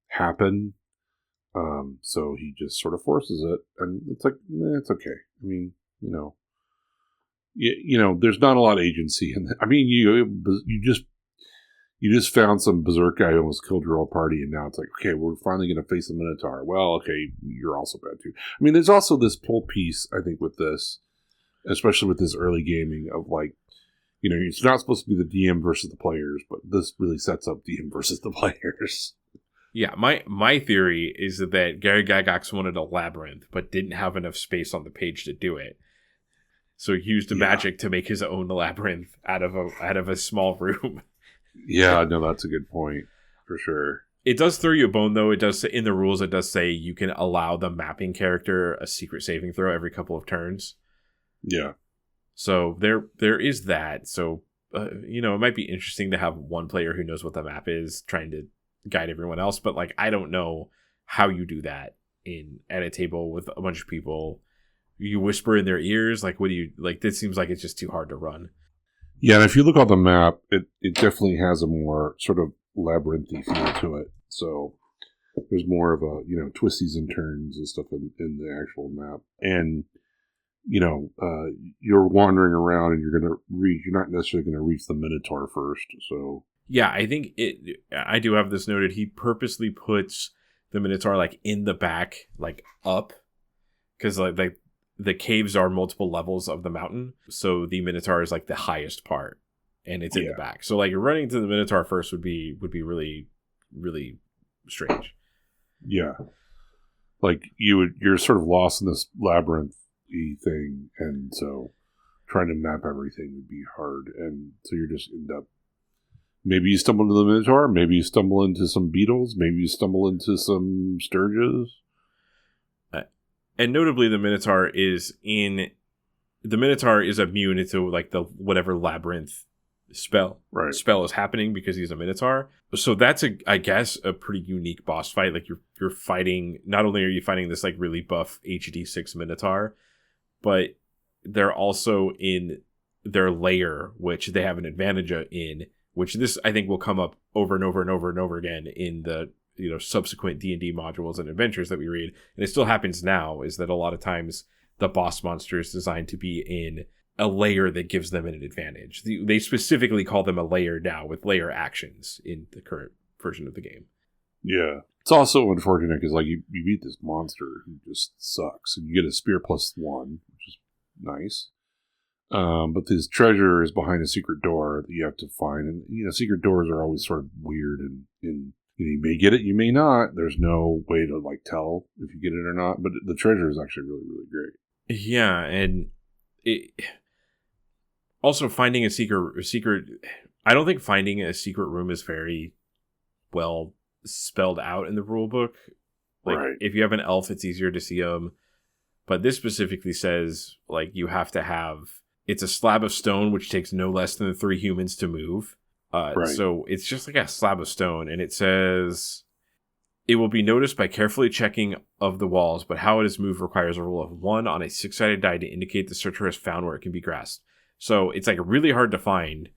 happen. So he just sort of forces it, and it's like, it's okay. I mean, there's not a lot of agency in that. I mean, you just found some berserk guy who almost killed your whole party, and now it's like, okay, we're finally going to face the Minotaur. Well, okay, you're also bad too. I mean, there's also this pull piece, I think, with this, especially with this early gaming of like, it's not supposed to be the DM versus the players, but this really sets up DM versus the players. Yeah, my theory is that Gary Gygax wanted a labyrinth, but didn't have enough space on the page to do it. So he used magic to make his own labyrinth out of a small room. Yeah, no, that's a good point for sure. It does throw you a bone, though. It does, in the rules, it does say you can allow the mapping character a secret saving throw every couple of turns. Yeah. So there is that. So it might be interesting to have one player who knows what the map is trying to guide everyone else, but like I don't know how you do that at a table with a bunch of people. You whisper in their ears, like what do you like? This seems like it's just too hard to run. Yeah, and if you look on the map, it definitely has a more sort of labyrinthy feel to it. So there's more of a twisties and turns and stuff in the actual map, and you're wandering around and you're not necessarily going to reach the Minotaur first. So yeah, I think I do have this noted. He purposely puts the Minotaur like in the back, like up, because like the caves are multiple levels of the mountain, so the Minotaur is like the highest part, and it's in the back. So like running to the Minotaur first would be really, really strange. Yeah, like you're sort of lost in this labyrinth-y thing, and so trying to map everything would be hard, and so you're just end up. Maybe you stumble into the Minotaur. Maybe you stumble into some beetles. Maybe you stumble into some sturges. And notably, the Minotaur is immune to like the whatever labyrinth spell is happening because he's a Minotaur. So that's I guess a pretty unique boss fight. Like you're fighting. Not only are you fighting this like really buff HD6 Minotaur, but they're also in their lair, which they have an advantage in. Which this I think will come up over and over and over and over again in the subsequent D&D modules and adventures that we read, and it still happens now. Is that a lot of times the boss monster is designed to be in a layer that gives them an advantage. They specifically call them a layer now with layer actions in the current version of the game. Yeah, it's also unfortunate because like you beat this monster who just sucks, and you get a spear +1, which is nice. But this treasure is behind a secret door that you have to find. And, secret doors are always sort of weird and you may get it, you may not. There's no way to like tell if you get it or not. But the treasure is actually really, really great. Yeah. And also finding a secret, I don't think finding a secret room is very well spelled out in the rule book. Like, Right. if you have an elf, it's easier to see them. But this specifically says, like, you have to have... It's a slab of stone, which takes no less than 3 humans to move. Right. So it's just like a slab of stone. And it says... It will be noticed by carefully checking of the walls, but how it is moved requires a roll of 1 on a 6-sided die to indicate the searcher has found where it can be grasped. So it's like really hard to find.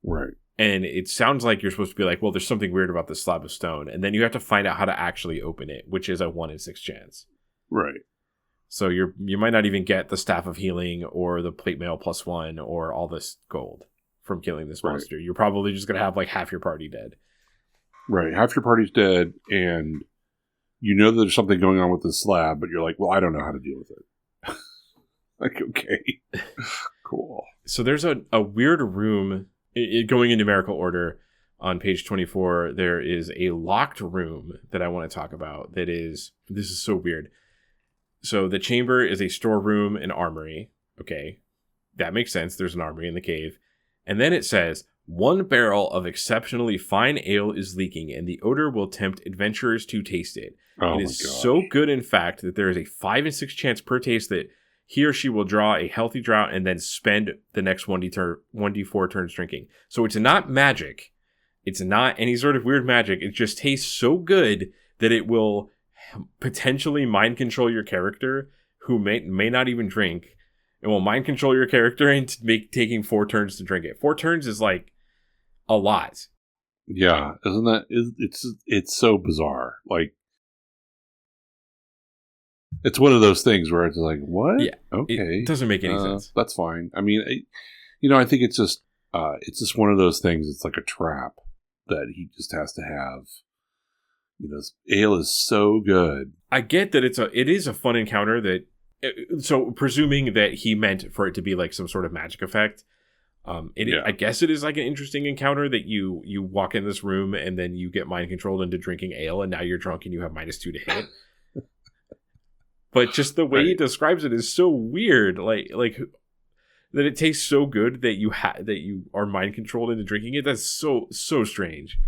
Right. And it sounds like you're supposed to be like, well, there's something weird about this slab of stone. And then you have to find out how to actually open it, which is a 1 in 6 chance. Right. So you might not even get the Staff of Healing or the Plate Mail +1 or all this gold from killing this monster. You're probably just going to have like half your party dead. Right. Half your party's dead, and you know that there's something going on with this slab, but you're like, well, I don't know how to deal with it. Like, okay. Cool. So there's a weird room, going in numerical order, on page 24. There is a locked room that I want to talk about that is, this is so weird. So the chamber is a storeroom and armory. Okay. That makes sense. There's an armory in the cave. And then it says, 1 barrel of exceptionally fine ale is leaking, and the odor will tempt adventurers to taste it. Oh, it is so good, in fact, that there is a 5 in 6 chance per taste that he or she will draw a healthy draught and then spend the next 1d4 turns drinking. So it's not magic. It's not any sort of weird magic. It just tastes so good that it will potentially mind control your character, who may not even drink. It will mind control your character into taking 4 turns to drink it. 4 turns is like a lot. Yeah, isn't that? It's so bizarre. Like, it's one of those things where it's like, what? Yeah, okay, it doesn't make any sense. That's fine. I mean, I think it's just one of those things. It's like a trap that he just has to have. You know, ale is so good. I get that it is a fun encounter that. So presuming that he meant for it to be like some sort of magic effect, I guess it is like an interesting encounter that you walk in this room and then you get mind controlled into drinking ale, and now you're drunk and you have -2 to hit. But just the way he describes it is so weird, like that it tastes so good that you are mind controlled into drinking it. That's so strange.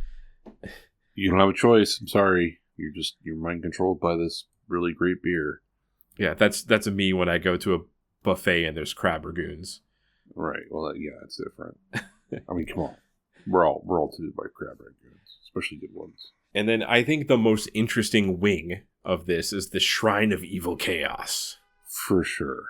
You don't have a choice. I'm sorry, you're mind controlled by this really great beer. Yeah, that's a me when I go to a buffet and there's crab ragoons. Right. Well, yeah, it's different. I mean, come on. We're all tuned by crab ragoons, especially good ones. And then I think the most interesting wing of this is the Shrine of Evil Chaos. For sure.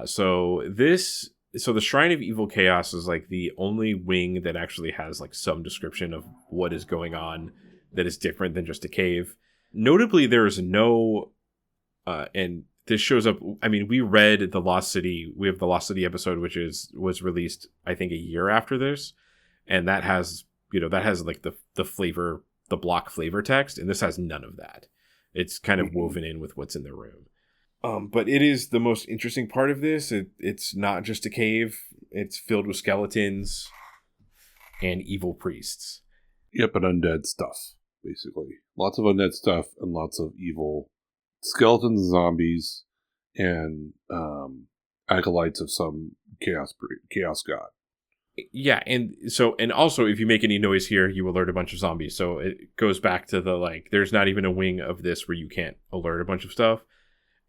So the Shrine of Evil Chaos is like the only wing that actually has like some description of what is going on that is different than just a cave. Notably, there is no... and this shows up. I mean, we read the Lost City. We have the Lost City episode, which was released, I think, a year after this, and that has like the flavor, the block flavor text, and this has none of that. It's kind of woven in with what's in the room. But it is the most interesting part of this. It's not just a cave. It's filled with skeletons and evil priests. Yep, and undead stuff, basically. Lots of undead stuff and lots of evil skeletons and zombies and acolytes of some chaos god. Yeah, and also if you make any noise here, you alert a bunch of zombies. So it goes back to the like, there's not even a wing of this where you can't alert a bunch of stuff.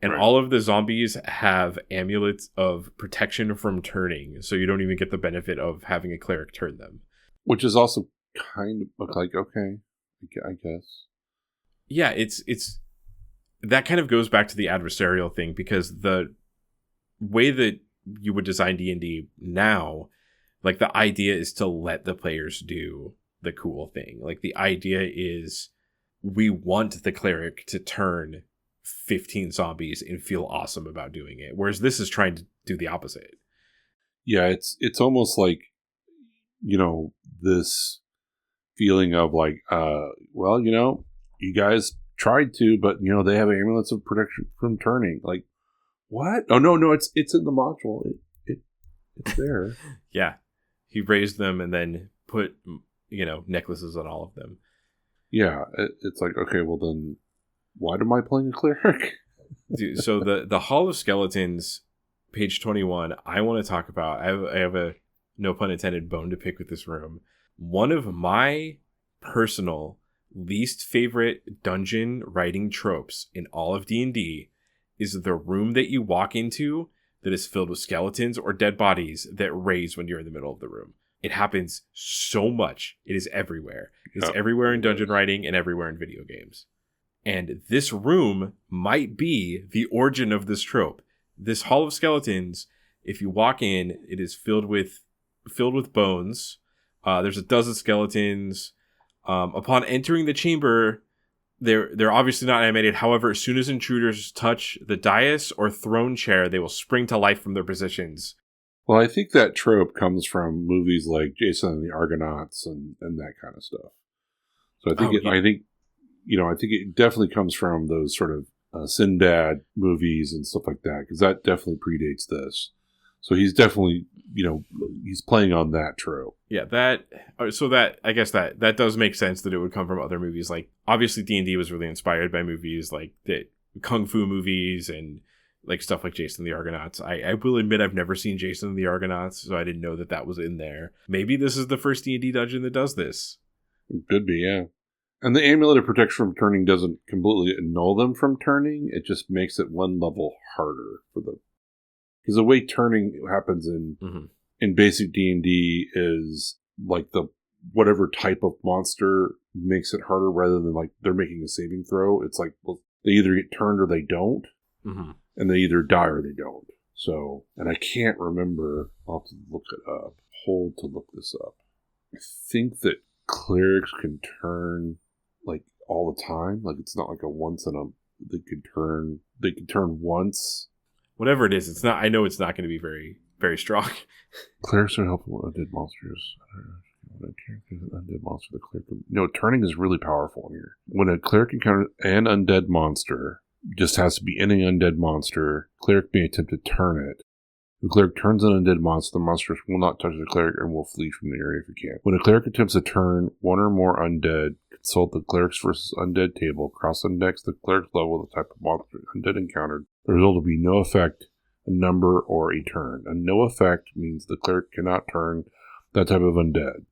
And all of the zombies have amulets of protection from turning, so you don't even get the benefit of having a cleric turn them. Which is also kind of like, okay, I guess. Yeah, it's that kind of goes back to the adversarial thing, because the way that you would design D&D now, like the idea is to let the players do the cool thing. Like the idea is we want the cleric to turn 15 zombies and feel awesome about doing it. Whereas this is trying to do the opposite. Yeah, it's almost like, this feeling of like, well, you guys tried to, but they have amulets of protection from turning. Like, what? Oh no, it's in the module. It's there. Yeah. He raised them and then put, necklaces on all of them. Yeah, it's like, okay, well then, why am I playing a cleric? Dude, so the Hall of Skeletons, page 21, I want to talk about. I have a, no pun intended, bone to pick with this room. One of my personal least favorite dungeon writing tropes in all of D&D is the room that you walk into that is filled with skeletons or dead bodies that raise when you're in the middle of the room. It happens so much. It is everywhere. It's everywhere in dungeon writing and everywhere in video games. And this room might be the origin of this trope. This Hall of Skeletons, if you walk in, it is filled with bones. There's a dozen skeletons. Upon entering the chamber, they're obviously not animated. However, as soon as intruders touch the dais or throne chair, they will spring to life from their positions. Well, I think that trope comes from movies like Jason and the Argonauts and that kind of stuff. So I think it definitely comes from those sort of Sinbad movies and stuff like that, because that definitely predates this. So he's definitely, he's playing on that trope. Yeah, I guess that does make sense that it would come from other movies. Like, obviously D&D was really inspired by movies like the Kung Fu movies and like stuff like Jason and the Argonauts. I will admit I've never seen Jason and the Argonauts, so I didn't know that was in there. Maybe this is the first D&D dungeon that does this. It could be, yeah. And the Amulet of Protection from Turning doesn't completely annul them from turning. It just makes it one level harder for them. Because the way turning happens in basic D&D is like the whatever type of monster makes it harder, rather than like they're making a saving throw. It's like, well, they either get turned or they don't. Mm-hmm. And they either die or they don't. So, and I can't remember. I'll have to look it up. Hold to look this up. I think that clerics can turn like all the time. Like, it's not like a once in a. They can turn once. Whatever it is, it's not. I know it's not going to be very, very strong. Clerics are helpful with undead monsters. Undead monster, the cleric. No, turning is really powerful here. When a cleric encounters an undead monster, just has to be any undead monster, cleric may attempt to turn it. The cleric turns an undead monster, the monster will not touch the cleric and will flee from the area if it can. When a cleric attempts to turn one or more undead, consult the clerics versus undead table, cross-index the cleric's level of the type of monster undead encountered. The result will be no effect, a number, or a turn. A no effect means the cleric cannot turn that type of undead.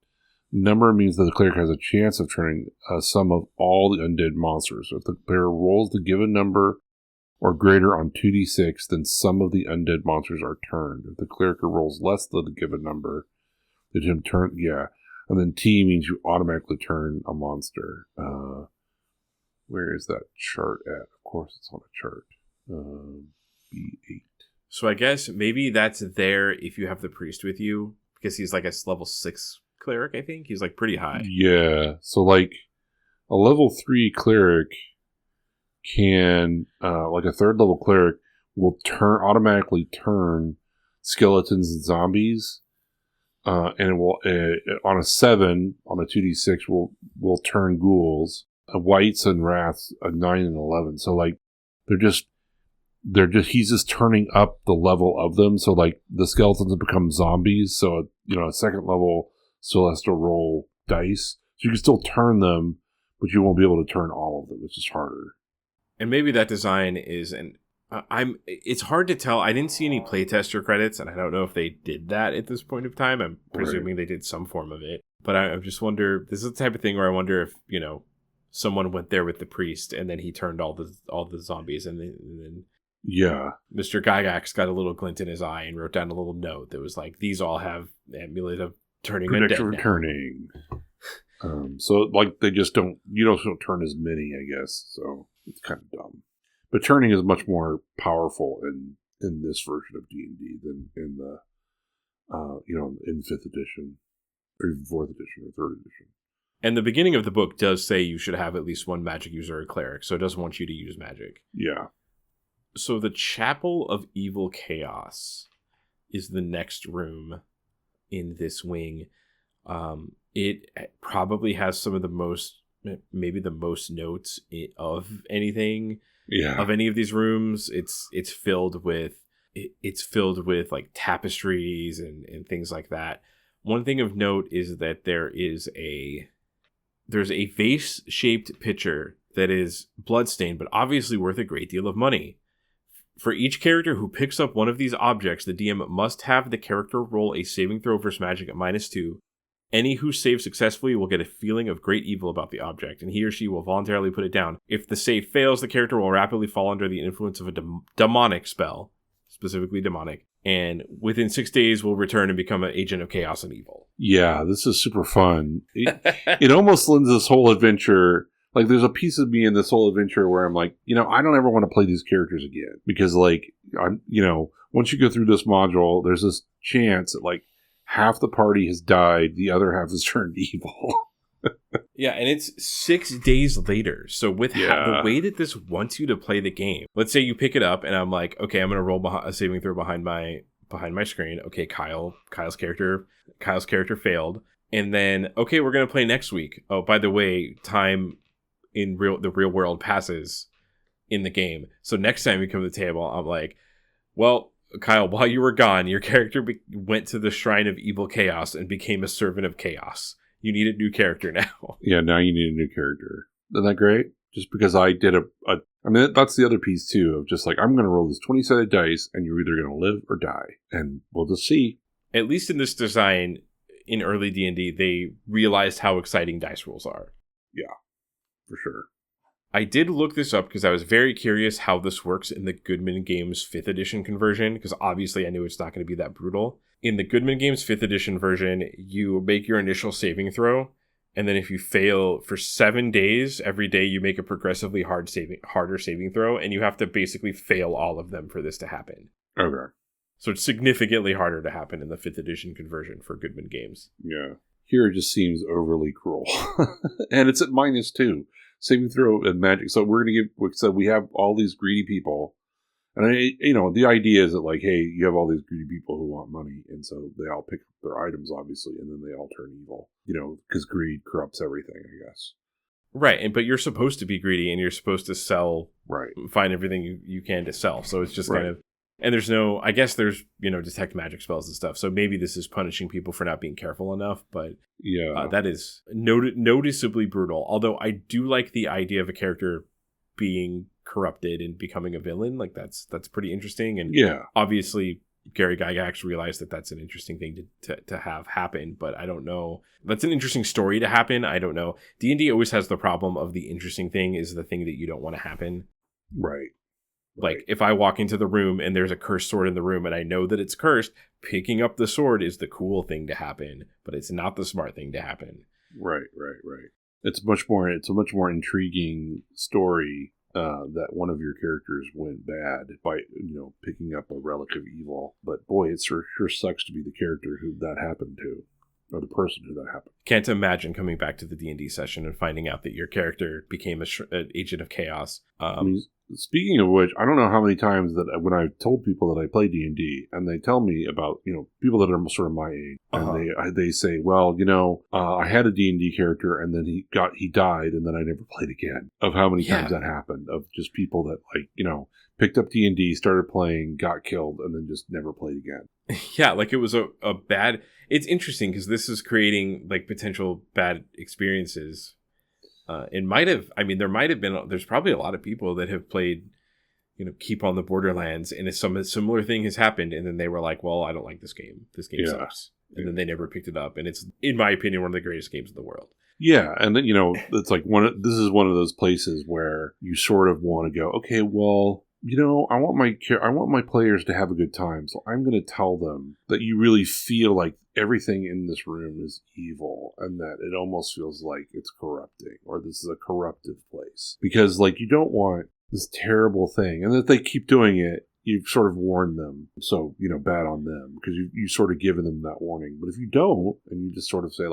Number means that the cleric has a chance of turning a sum of all the undead monsters. So if the player rolls the given number or greater on 2d6, then some of the undead monsters are turned. If the cleric rolls less than the given number, they attempt turn. Yeah, and then T means you automatically turn a monster. Where is that chart at? Of course, it's on a chart. B8. So I guess maybe that's there if you have the priest with you, because he's like a level 6 cleric. I think he's like pretty high. Yeah, so like a level 3 cleric can, like a third level cleric will automatically turn skeletons and zombies, and it will on a 7 on a 2d6 will turn ghouls, whites and wraths, a 9 and 11. So like he's just turning up the level of them. So like the skeletons have become zombies. So a second level still has to roll dice. So you can still turn them, but you won't be able to turn all of them. It's just harder. And maybe that design is it's hard to tell. I didn't see any playtester credits, and I don't know if they did that at this point of time. I'm presuming They did some form of it. But I just wonder, this is the type of thing where I wonder if, someone went there with the priest and then he turned all the zombies, and then yeah, Mr. Gygax got a little glint in his eye and wrote down a little note that was like, these all have amulet of turning protection undead for turning. So like you don't turn as many, I guess. So it's kind of dumb. But turning is much more powerful in this version of D&D than in the in 5th edition or even 4th edition or 3rd edition. And the beginning of the book does say you should have at least one magic user or cleric, so it doesn't want you to use magic. Yeah. So the Chapel of Evil Chaos is the next room in this wing. It probably has some of the most, maybe the most notes of anything. Yeah. Of any of these rooms. It's filled with like tapestries and things like that. One thing of note is that there's a vase-shaped pitcher that is bloodstained, but obviously worth a great deal of money. For each character who picks up one of these objects, the DM must have the character roll a saving throw versus magic at -2, Any who save successfully will get a feeling of great evil about the object, and he or she will voluntarily put it down. If the save fails, the character will rapidly fall under the influence of a demonic spell, specifically demonic, and within 6 days will return and become an agent of chaos and evil. Yeah, this is super fun. It almost lends this whole adventure... Like, there's a piece of me in this whole adventure where I'm like, I don't ever want to play these characters again. Because, like, once you go through this module, there's this chance that, like, half the party has died, the other half has turned evil. Yeah, and it's 6 days later. So with the way that this wants you to play the game, let's say you pick it up, and I'm like, okay, I'm going to roll a saving throw behind my screen. Okay, Kyle's character failed. And then, okay, we're going to play next week. Oh, by the way, time... in the real world passes in the game. So next time we come to the table, I'm like, well, Kyle, while you were gone, your character went to the Shrine of Evil Chaos and became a servant of chaos. You need a new character now. Yeah, now you need a new character. Isn't that great? Just because I did I mean, that's the other piece, too, of just like, I'm going to roll this 20-sided dice, and you're either going to live or die. And we'll just see. At least in this design, in early D&D, they realized how exciting dice rolls are. Yeah. For sure. I did look this up because I was very curious how this works in the Goodman Games 5th edition conversion, because obviously I knew it's not going to be that brutal. In the Goodman Games 5th edition version, you make your initial saving throw, and then if you fail for 7 days, every day you make a progressively harder saving throw, and you have to basically fail all of them for this to happen. Okay. So it's significantly harder to happen in the 5th edition conversion for Goodman Games. Yeah. Here it just seems overly cruel. And it's at -2. Saving throw and magic. So we're going to so we have all these greedy people. And the idea is that, like, hey, you have all these greedy people who want money. And so they all pick up their items, obviously, and then they all turn evil. Because greed corrupts everything, I guess. Right. But you're supposed to be greedy, and you're supposed to sell, right? Find everything you can to sell. So it's just right. kind of, and there's no, I guess there's, detect magic spells and stuff. So maybe this is punishing people for not being careful enough, but yeah, that is noticeably brutal. Although I do like the idea of a character being corrupted and becoming a villain. Like that's pretty interesting. And obviously Gary Gygax realized that that's an interesting thing to have happen, but I don't know. That's an interesting story to happen. I don't know. D&D always has the problem of the interesting thing is the thing that you don't want to happen. Right. Like, if I walk into the room and there's a cursed sword in the room and I know that it's cursed, picking up the sword is the cool thing to happen, but it's not the smart thing to happen. Right. It's a much more intriguing story that one of your characters went bad by, picking up a relic of evil. But boy, it sure sucks to be the character who that happened to, or the person who that happened. Can't imagine coming back to the D&D session and finding out that your character became an agent of chaos. Speaking of which, I don't know how many times that when I've told people that I play D&D and they tell me about, people that are sort of my age, and they say, well, I had a D&D character and then he died and then I never played again. Of how many times that happened, of just people that picked up D&D, started playing, got killed, and then just never played again. Yeah, like it was a bad... It's interesting because this is creating like potential bad experiences. There's probably a lot of people that have played, Keep on the Borderlands, and some similar thing has happened, and then they were like, well, I don't like this game. This game sucks. And then they never picked it up, and it's, in my opinion, one of the greatest games in the world. Yeah, and then, it's like this is one of those places where you sort of want to go, okay, well, I want my players to have a good time, so I'm going to tell them that you really feel like everything in this room is evil and that it almost feels like it's corrupting, or this is a corruptive place. Because, you don't want this terrible thing, and that they keep doing it, you've sort of warned them, so, bad on them, because you sort of given them that warning. But if you don't, and you just sort of say,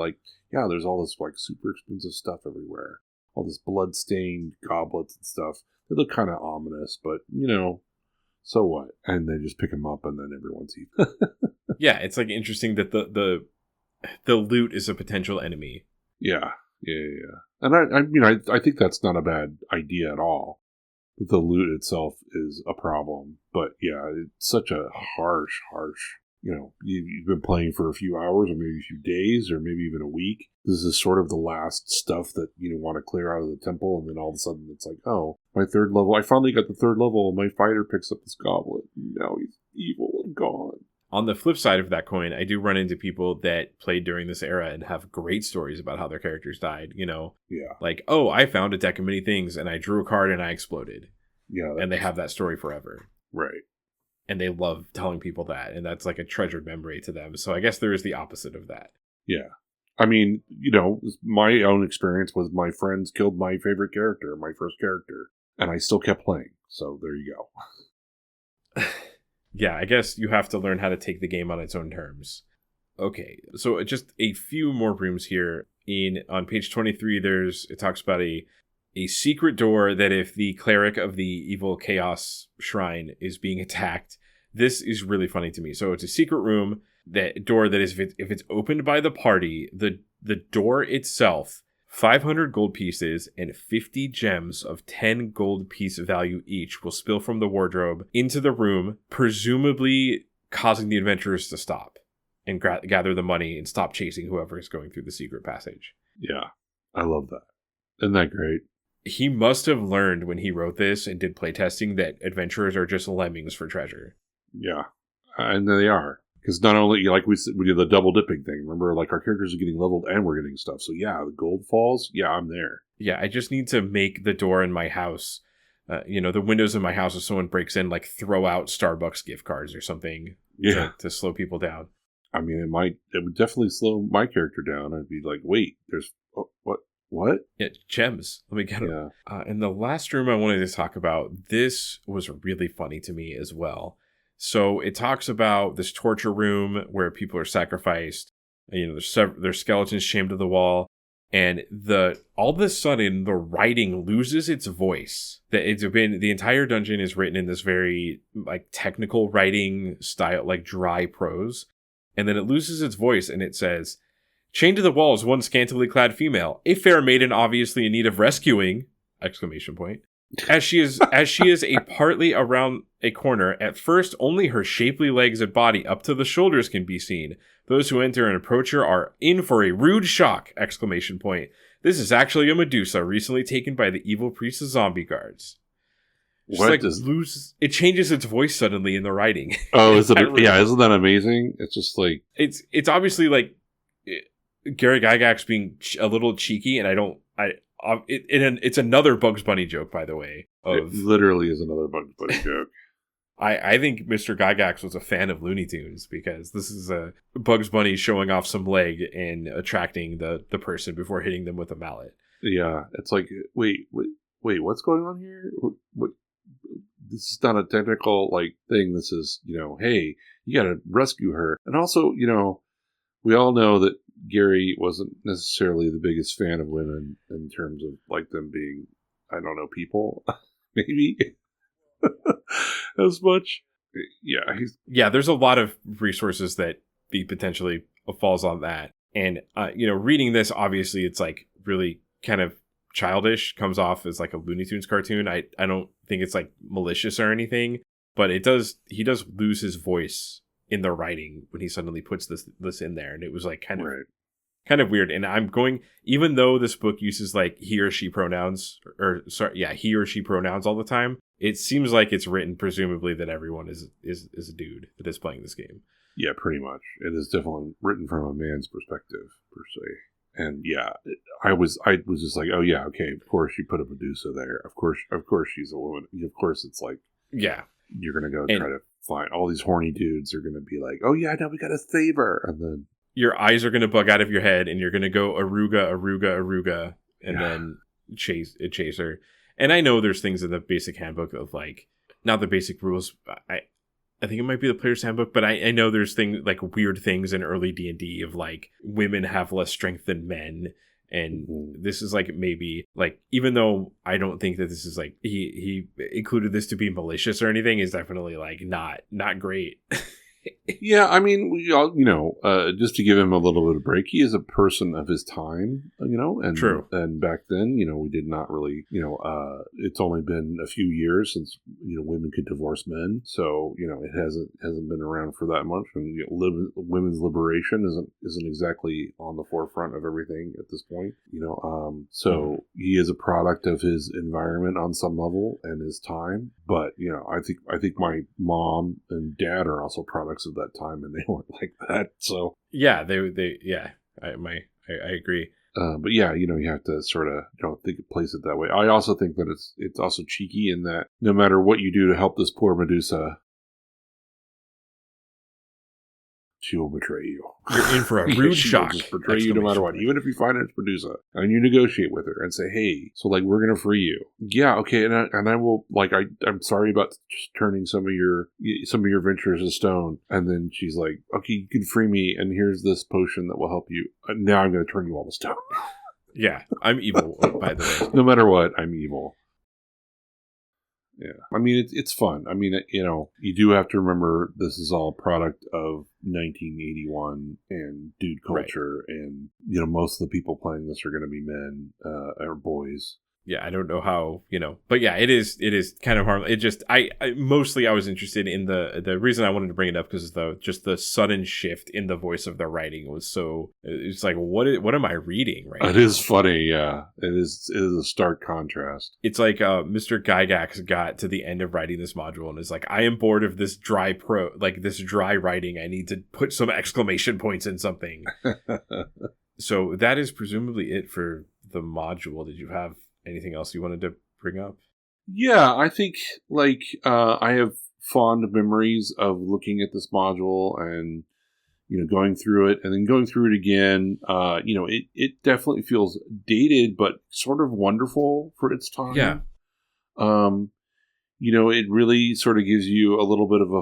yeah, there's all this, super expensive stuff everywhere, all this blood-stained goblets and stuff, they look kind of ominous, but, so what? And they just pick them up, and then everyone's evil. Yeah, it's interesting that the loot is a potential enemy. Yeah. And I think that's not a bad idea at all. That the loot itself is a problem, but yeah, it's such a harsh. You've been playing for a few hours, or maybe a few days, or maybe even a week. This is sort of the last stuff that you want to clear out of the temple, and then all of a sudden it's like, oh, my 3rd level. I finally got the 3rd level, and my fighter picks up this goblet. And now he's evil and gone. On the flip side of that coin, I do run into people that played during this era and have great stories about how their characters died. Yeah. Like, oh, I found a deck of many things and I drew a card and I exploded. Yeah. And they have that story forever. Right. And they love telling people that. And that's like a treasured memory to them. So I guess there is the opposite of that. Yeah. I mean, my own experience was my friends killed my favorite character, my first character, and I still kept playing. So there you go. Yeah, I guess you have to learn how to take the game on its own terms. Okay, so just a few more rooms here. On page 23, it talks about a secret door that if the cleric of the evil chaos shrine is being attacked, this is really funny to me. So it's a secret room, that door that is, if it's opened by the party, the door itself, 500 gold pieces and 50 gems of 10 gold piece value each will spill from the wardrobe into the room, presumably causing the adventurers to stop and gather the money and stop chasing whoever is going through the secret passage. Yeah, I love that. Isn't that great? He must have learned when he wrote this and did playtesting that adventurers are just lemmings for treasure. Yeah, and they are. Because not only, like we did the double dipping thing, remember, like our characters are getting leveled and we're getting stuff. So yeah, the gold falls. Yeah, I'm there. Yeah, I just need to make the door in my house, the windows in my house, if someone breaks in, like throw out Starbucks gift cards or something. Yeah, to slow people down. I mean, it would definitely slow my character down. I'd be like, wait, there's what? Yeah, gems. Let me get them. Yeah. And the last room I wanted to talk about, this was really funny to me as well. So it talks about this torture room where people are sacrificed. There's skeletons chained to the wall, and all of a sudden the writing loses its voice. The entire dungeon is written in this very like technical writing style, like dry prose, and then it loses its voice and it says, "Chained to the wall is one scantily clad female, a fair maiden obviously in need of rescuing!" Exclamation point. As she is a partly around a corner, at first only her shapely legs and body up to the shoulders can be seen. Those who enter and approach her are in for a rude shock! Exclamation point. This is actually a Medusa recently taken by the evil priest of zombie guards. It changes its voice suddenly in the writing. Oh, isn't that amazing? It's just like it's obviously like Gary Gygax being a little cheeky, and it's another Bugs Bunny joke, by the way. It literally is another Bugs Bunny joke. I think Mr. Gygax was a fan of Looney Tunes, because this is a Bugs Bunny showing off some leg and attracting the person before hitting them with a mallet. Yeah, it's like, wait, what's going on here? What? This is not a technical thing. This is, hey, you got to rescue her. And also, we all know that Gary wasn't necessarily the biggest fan of women in terms of them being, I don't know, people, maybe as much. Yeah, there's a lot of resources that potentially falls on that. And, reading this, obviously it's like really kind of childish, comes off as like a Looney Tunes cartoon. I don't think it's like malicious or anything, but he does lose his voice in the writing when he suddenly puts this in there, and it was like kind of weird. And I'm going, even though this book uses like he or she pronouns he or she pronouns all the time, it seems like it's written presumably that everyone is a dude that is playing this game. Yeah, pretty much. It is definitely written from a man's perspective per se. And yeah, I was just like, oh yeah, okay, of course you put a Medusa there. Of course she's a woman. Of course it's like, yeah, you're gonna go try to find all these horny dudes are gonna be like, oh yeah, no, we gotta save her, and then your eyes are gonna bug out of your head, and you're gonna go Aruga, and then chase her. And I know there's things in the basic handbook of like, not the basic rules. I think it might be the player's handbook, but I know there's things like weird things in early D&D of like women have less strength than men. And this is like, maybe like, even though I don't think that this is like, he included this to be malicious or anything, is definitely like not great. Yeah, I mean, we all, just to give him a little bit of break, he is a person of his time, and true. And back then, we did not really, it's only been a few years since, women could divorce men. So, it hasn't been around for that much. And women's liberation isn't exactly on the forefront of everything at this point, so he is a product of his environment on some level and his time. But, I think my mom and dad are also products of of that time, and they weren't like that. So yeah, I agree. But yeah, you have to sort of place it that way. I also think that it's also cheeky in that no matter what you do to help this poor Medusa, she will betray you. You're in for a rude shock. She will just betray you no matter what. Even if you find it's Medusa and you negotiate with her and say, "Hey, so like we're gonna free you." Yeah, okay, and I will I'm sorry about just turning some of your ventures to stone. And then she's like, "Okay, you can free me, and here's this potion that will help you. Now I'm gonna turn you all to stone." Yeah, I'm evil. By the way, no matter what, I'm evil. Yeah, I mean it's fun. I mean, you do have to remember this is all a product of 1981 and dude culture, right. And most of the people playing this are going to be men or boys. Yeah, I don't know how, but yeah, it is kind of harmless. It just, I mostly I was interested in the reason I wanted to bring it up because just the sudden shift in the voice of the writing was so, it's like, what am I reading right It now? is funny, yeah. It is a stark contrast. It's like Mr. Gygax got to the end of writing this module and is like, I am bored of this dry writing. I need to put some exclamation points in something. So that is presumably it for the module. Did you have anything else you wanted to bring up? Yeah, I think I have fond memories of looking at this module and going through it and then going through it again. It definitely feels dated, but sort of wonderful for its time. Yeah. It really sort of gives you a little bit of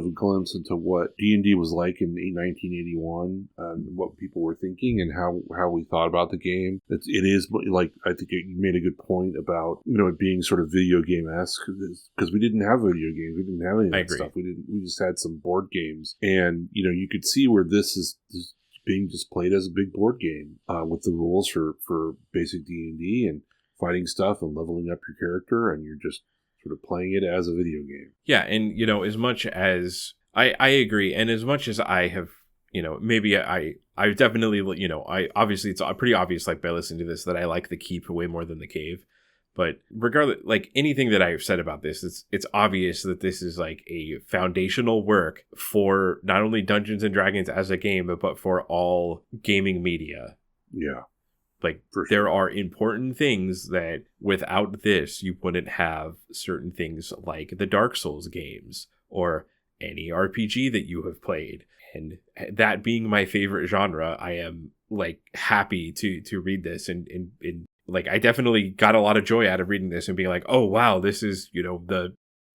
a glimpse into what D&D was like in 1981 and what people were thinking and how we thought about the game. It is like, I think you made a good point about, it being sort of video game-esque because we didn't have video games. We didn't have any of that stuff. We just had some board games. And, you could see where this is being just played as a big board game with the rules for basic D&D and fighting stuff and leveling up your character, and you're just sort of playing it as a video game. Yeah, and as much as I agree, and as much as I have, maybe I definitely, I obviously it's pretty obvious, like by listening to this, that I like the keep way more than the cave. But regardless, like anything that I've said about this, it's obvious that this is like a foundational work for not only Dungeons and Dragons as a game, but for all gaming media. Yeah. Like, there are important things that without this, you wouldn't have certain things like the Dark Souls games or any RPG that you have played. And that being my favorite genre, I am like happy to read this. And like, I definitely got a lot of joy out of reading this and being like, oh, wow, this is,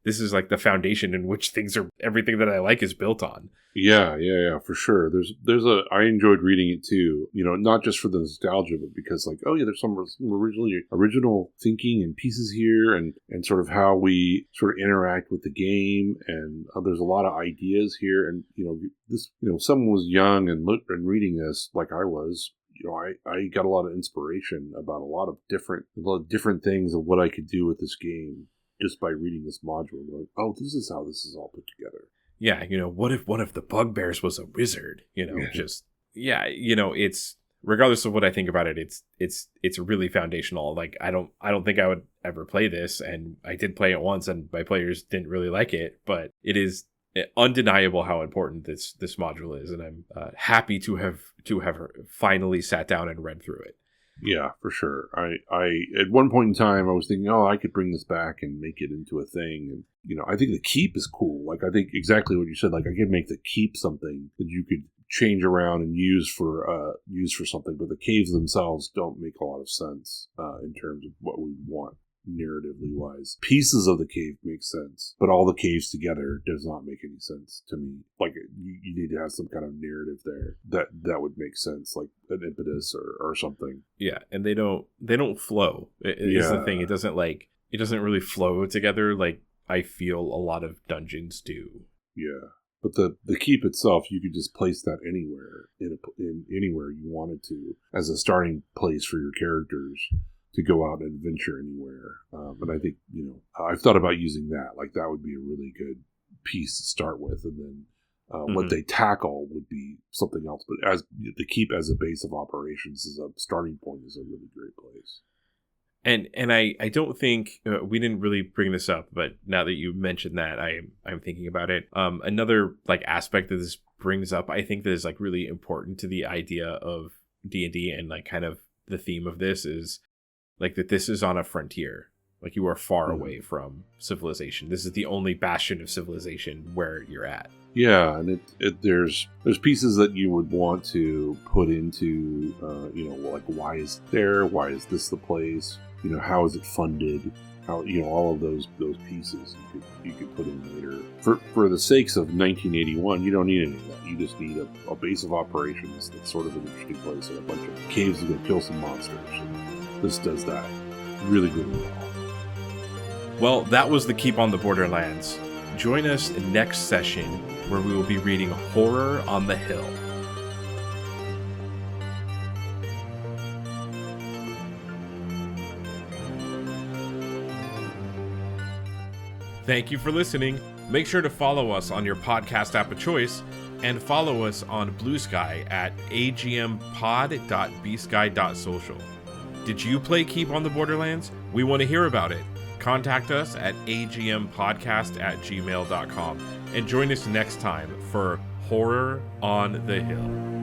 this is like the foundation in which everyththing that I like is built on. Yeah, for sure. I enjoyed reading it too, not just for the nostalgia, but because like, oh yeah, there's some original thinking and pieces here and sort of how we sort of interact with the game. And there's a lot of ideas here. And, someone was young and reading this like I was, I got a lot of inspiration about a lot of different things of what I could do with this game just by reading this module. Like, oh, this is how this is all put together. Yeah, what if one of the bugbears was a wizard? It's regardless of what I think about it, it's really foundational. Like I don't think I would ever play this, and I did play it once, and my players didn't really like it, but it is undeniable how important this module is, and I'm happy to have finally sat down and read through it. Yeah, for sure. I at one point in time, I was thinking, oh, I could bring this back and make it into a thing. And, I think the keep is cool. Like, I think exactly what you said. Like, I could make the keep something that you could change around and use for something. But the caves themselves don't make a lot of sense in terms of what we want narratively wise. Pieces of the cave make sense, but all the caves together does not make any sense to me. Like, you need to have some kind of narrative there that would make sense, like an impetus or something. Yeah, and they don't flow. Is the thing. It doesn't really flow together like I feel a lot of dungeons do. Yeah. But the keep itself, you could just place that anywhere in anywhere you wanted to as a starting place for your characters to go out and adventure anywhere. And I think, I've thought about using that. Like, that would be a really good piece to start with. And then what they tackle would be something else. But as the keep as a base of operations, as a starting point, is a really great place. And I don't think we didn't really bring this up, but now that you mentioned that, I'm thinking about it. Another like aspect that this brings up, I think that is like really important to the idea of D&D and like kind of the theme of this is like that this is on a frontier. Like you are far away from civilization. This is the only bastion of civilization where you're at. Yeah, and there's pieces that you would want to put into, like why is it there? Why is this the place? How is it funded? How all of those pieces you could put in later. For the sakes of 1981, you don't need any of that. You just need a base of operations that's sort of an interesting place and a bunch of caves that can kill some monsters. And this does that really, really well. Well, that was the Keep on the Borderlands. Join us next session where we will be reading Horror on the Hill. Thank you for listening. Make sure to follow us on your podcast app of choice and follow us on Blue Sky at agmpod.bsky.social. Did you play Keep on the Borderlands? We want to hear about it. Contact us at agmpodcast@gmail.com and join us next time for Horror on the Hill.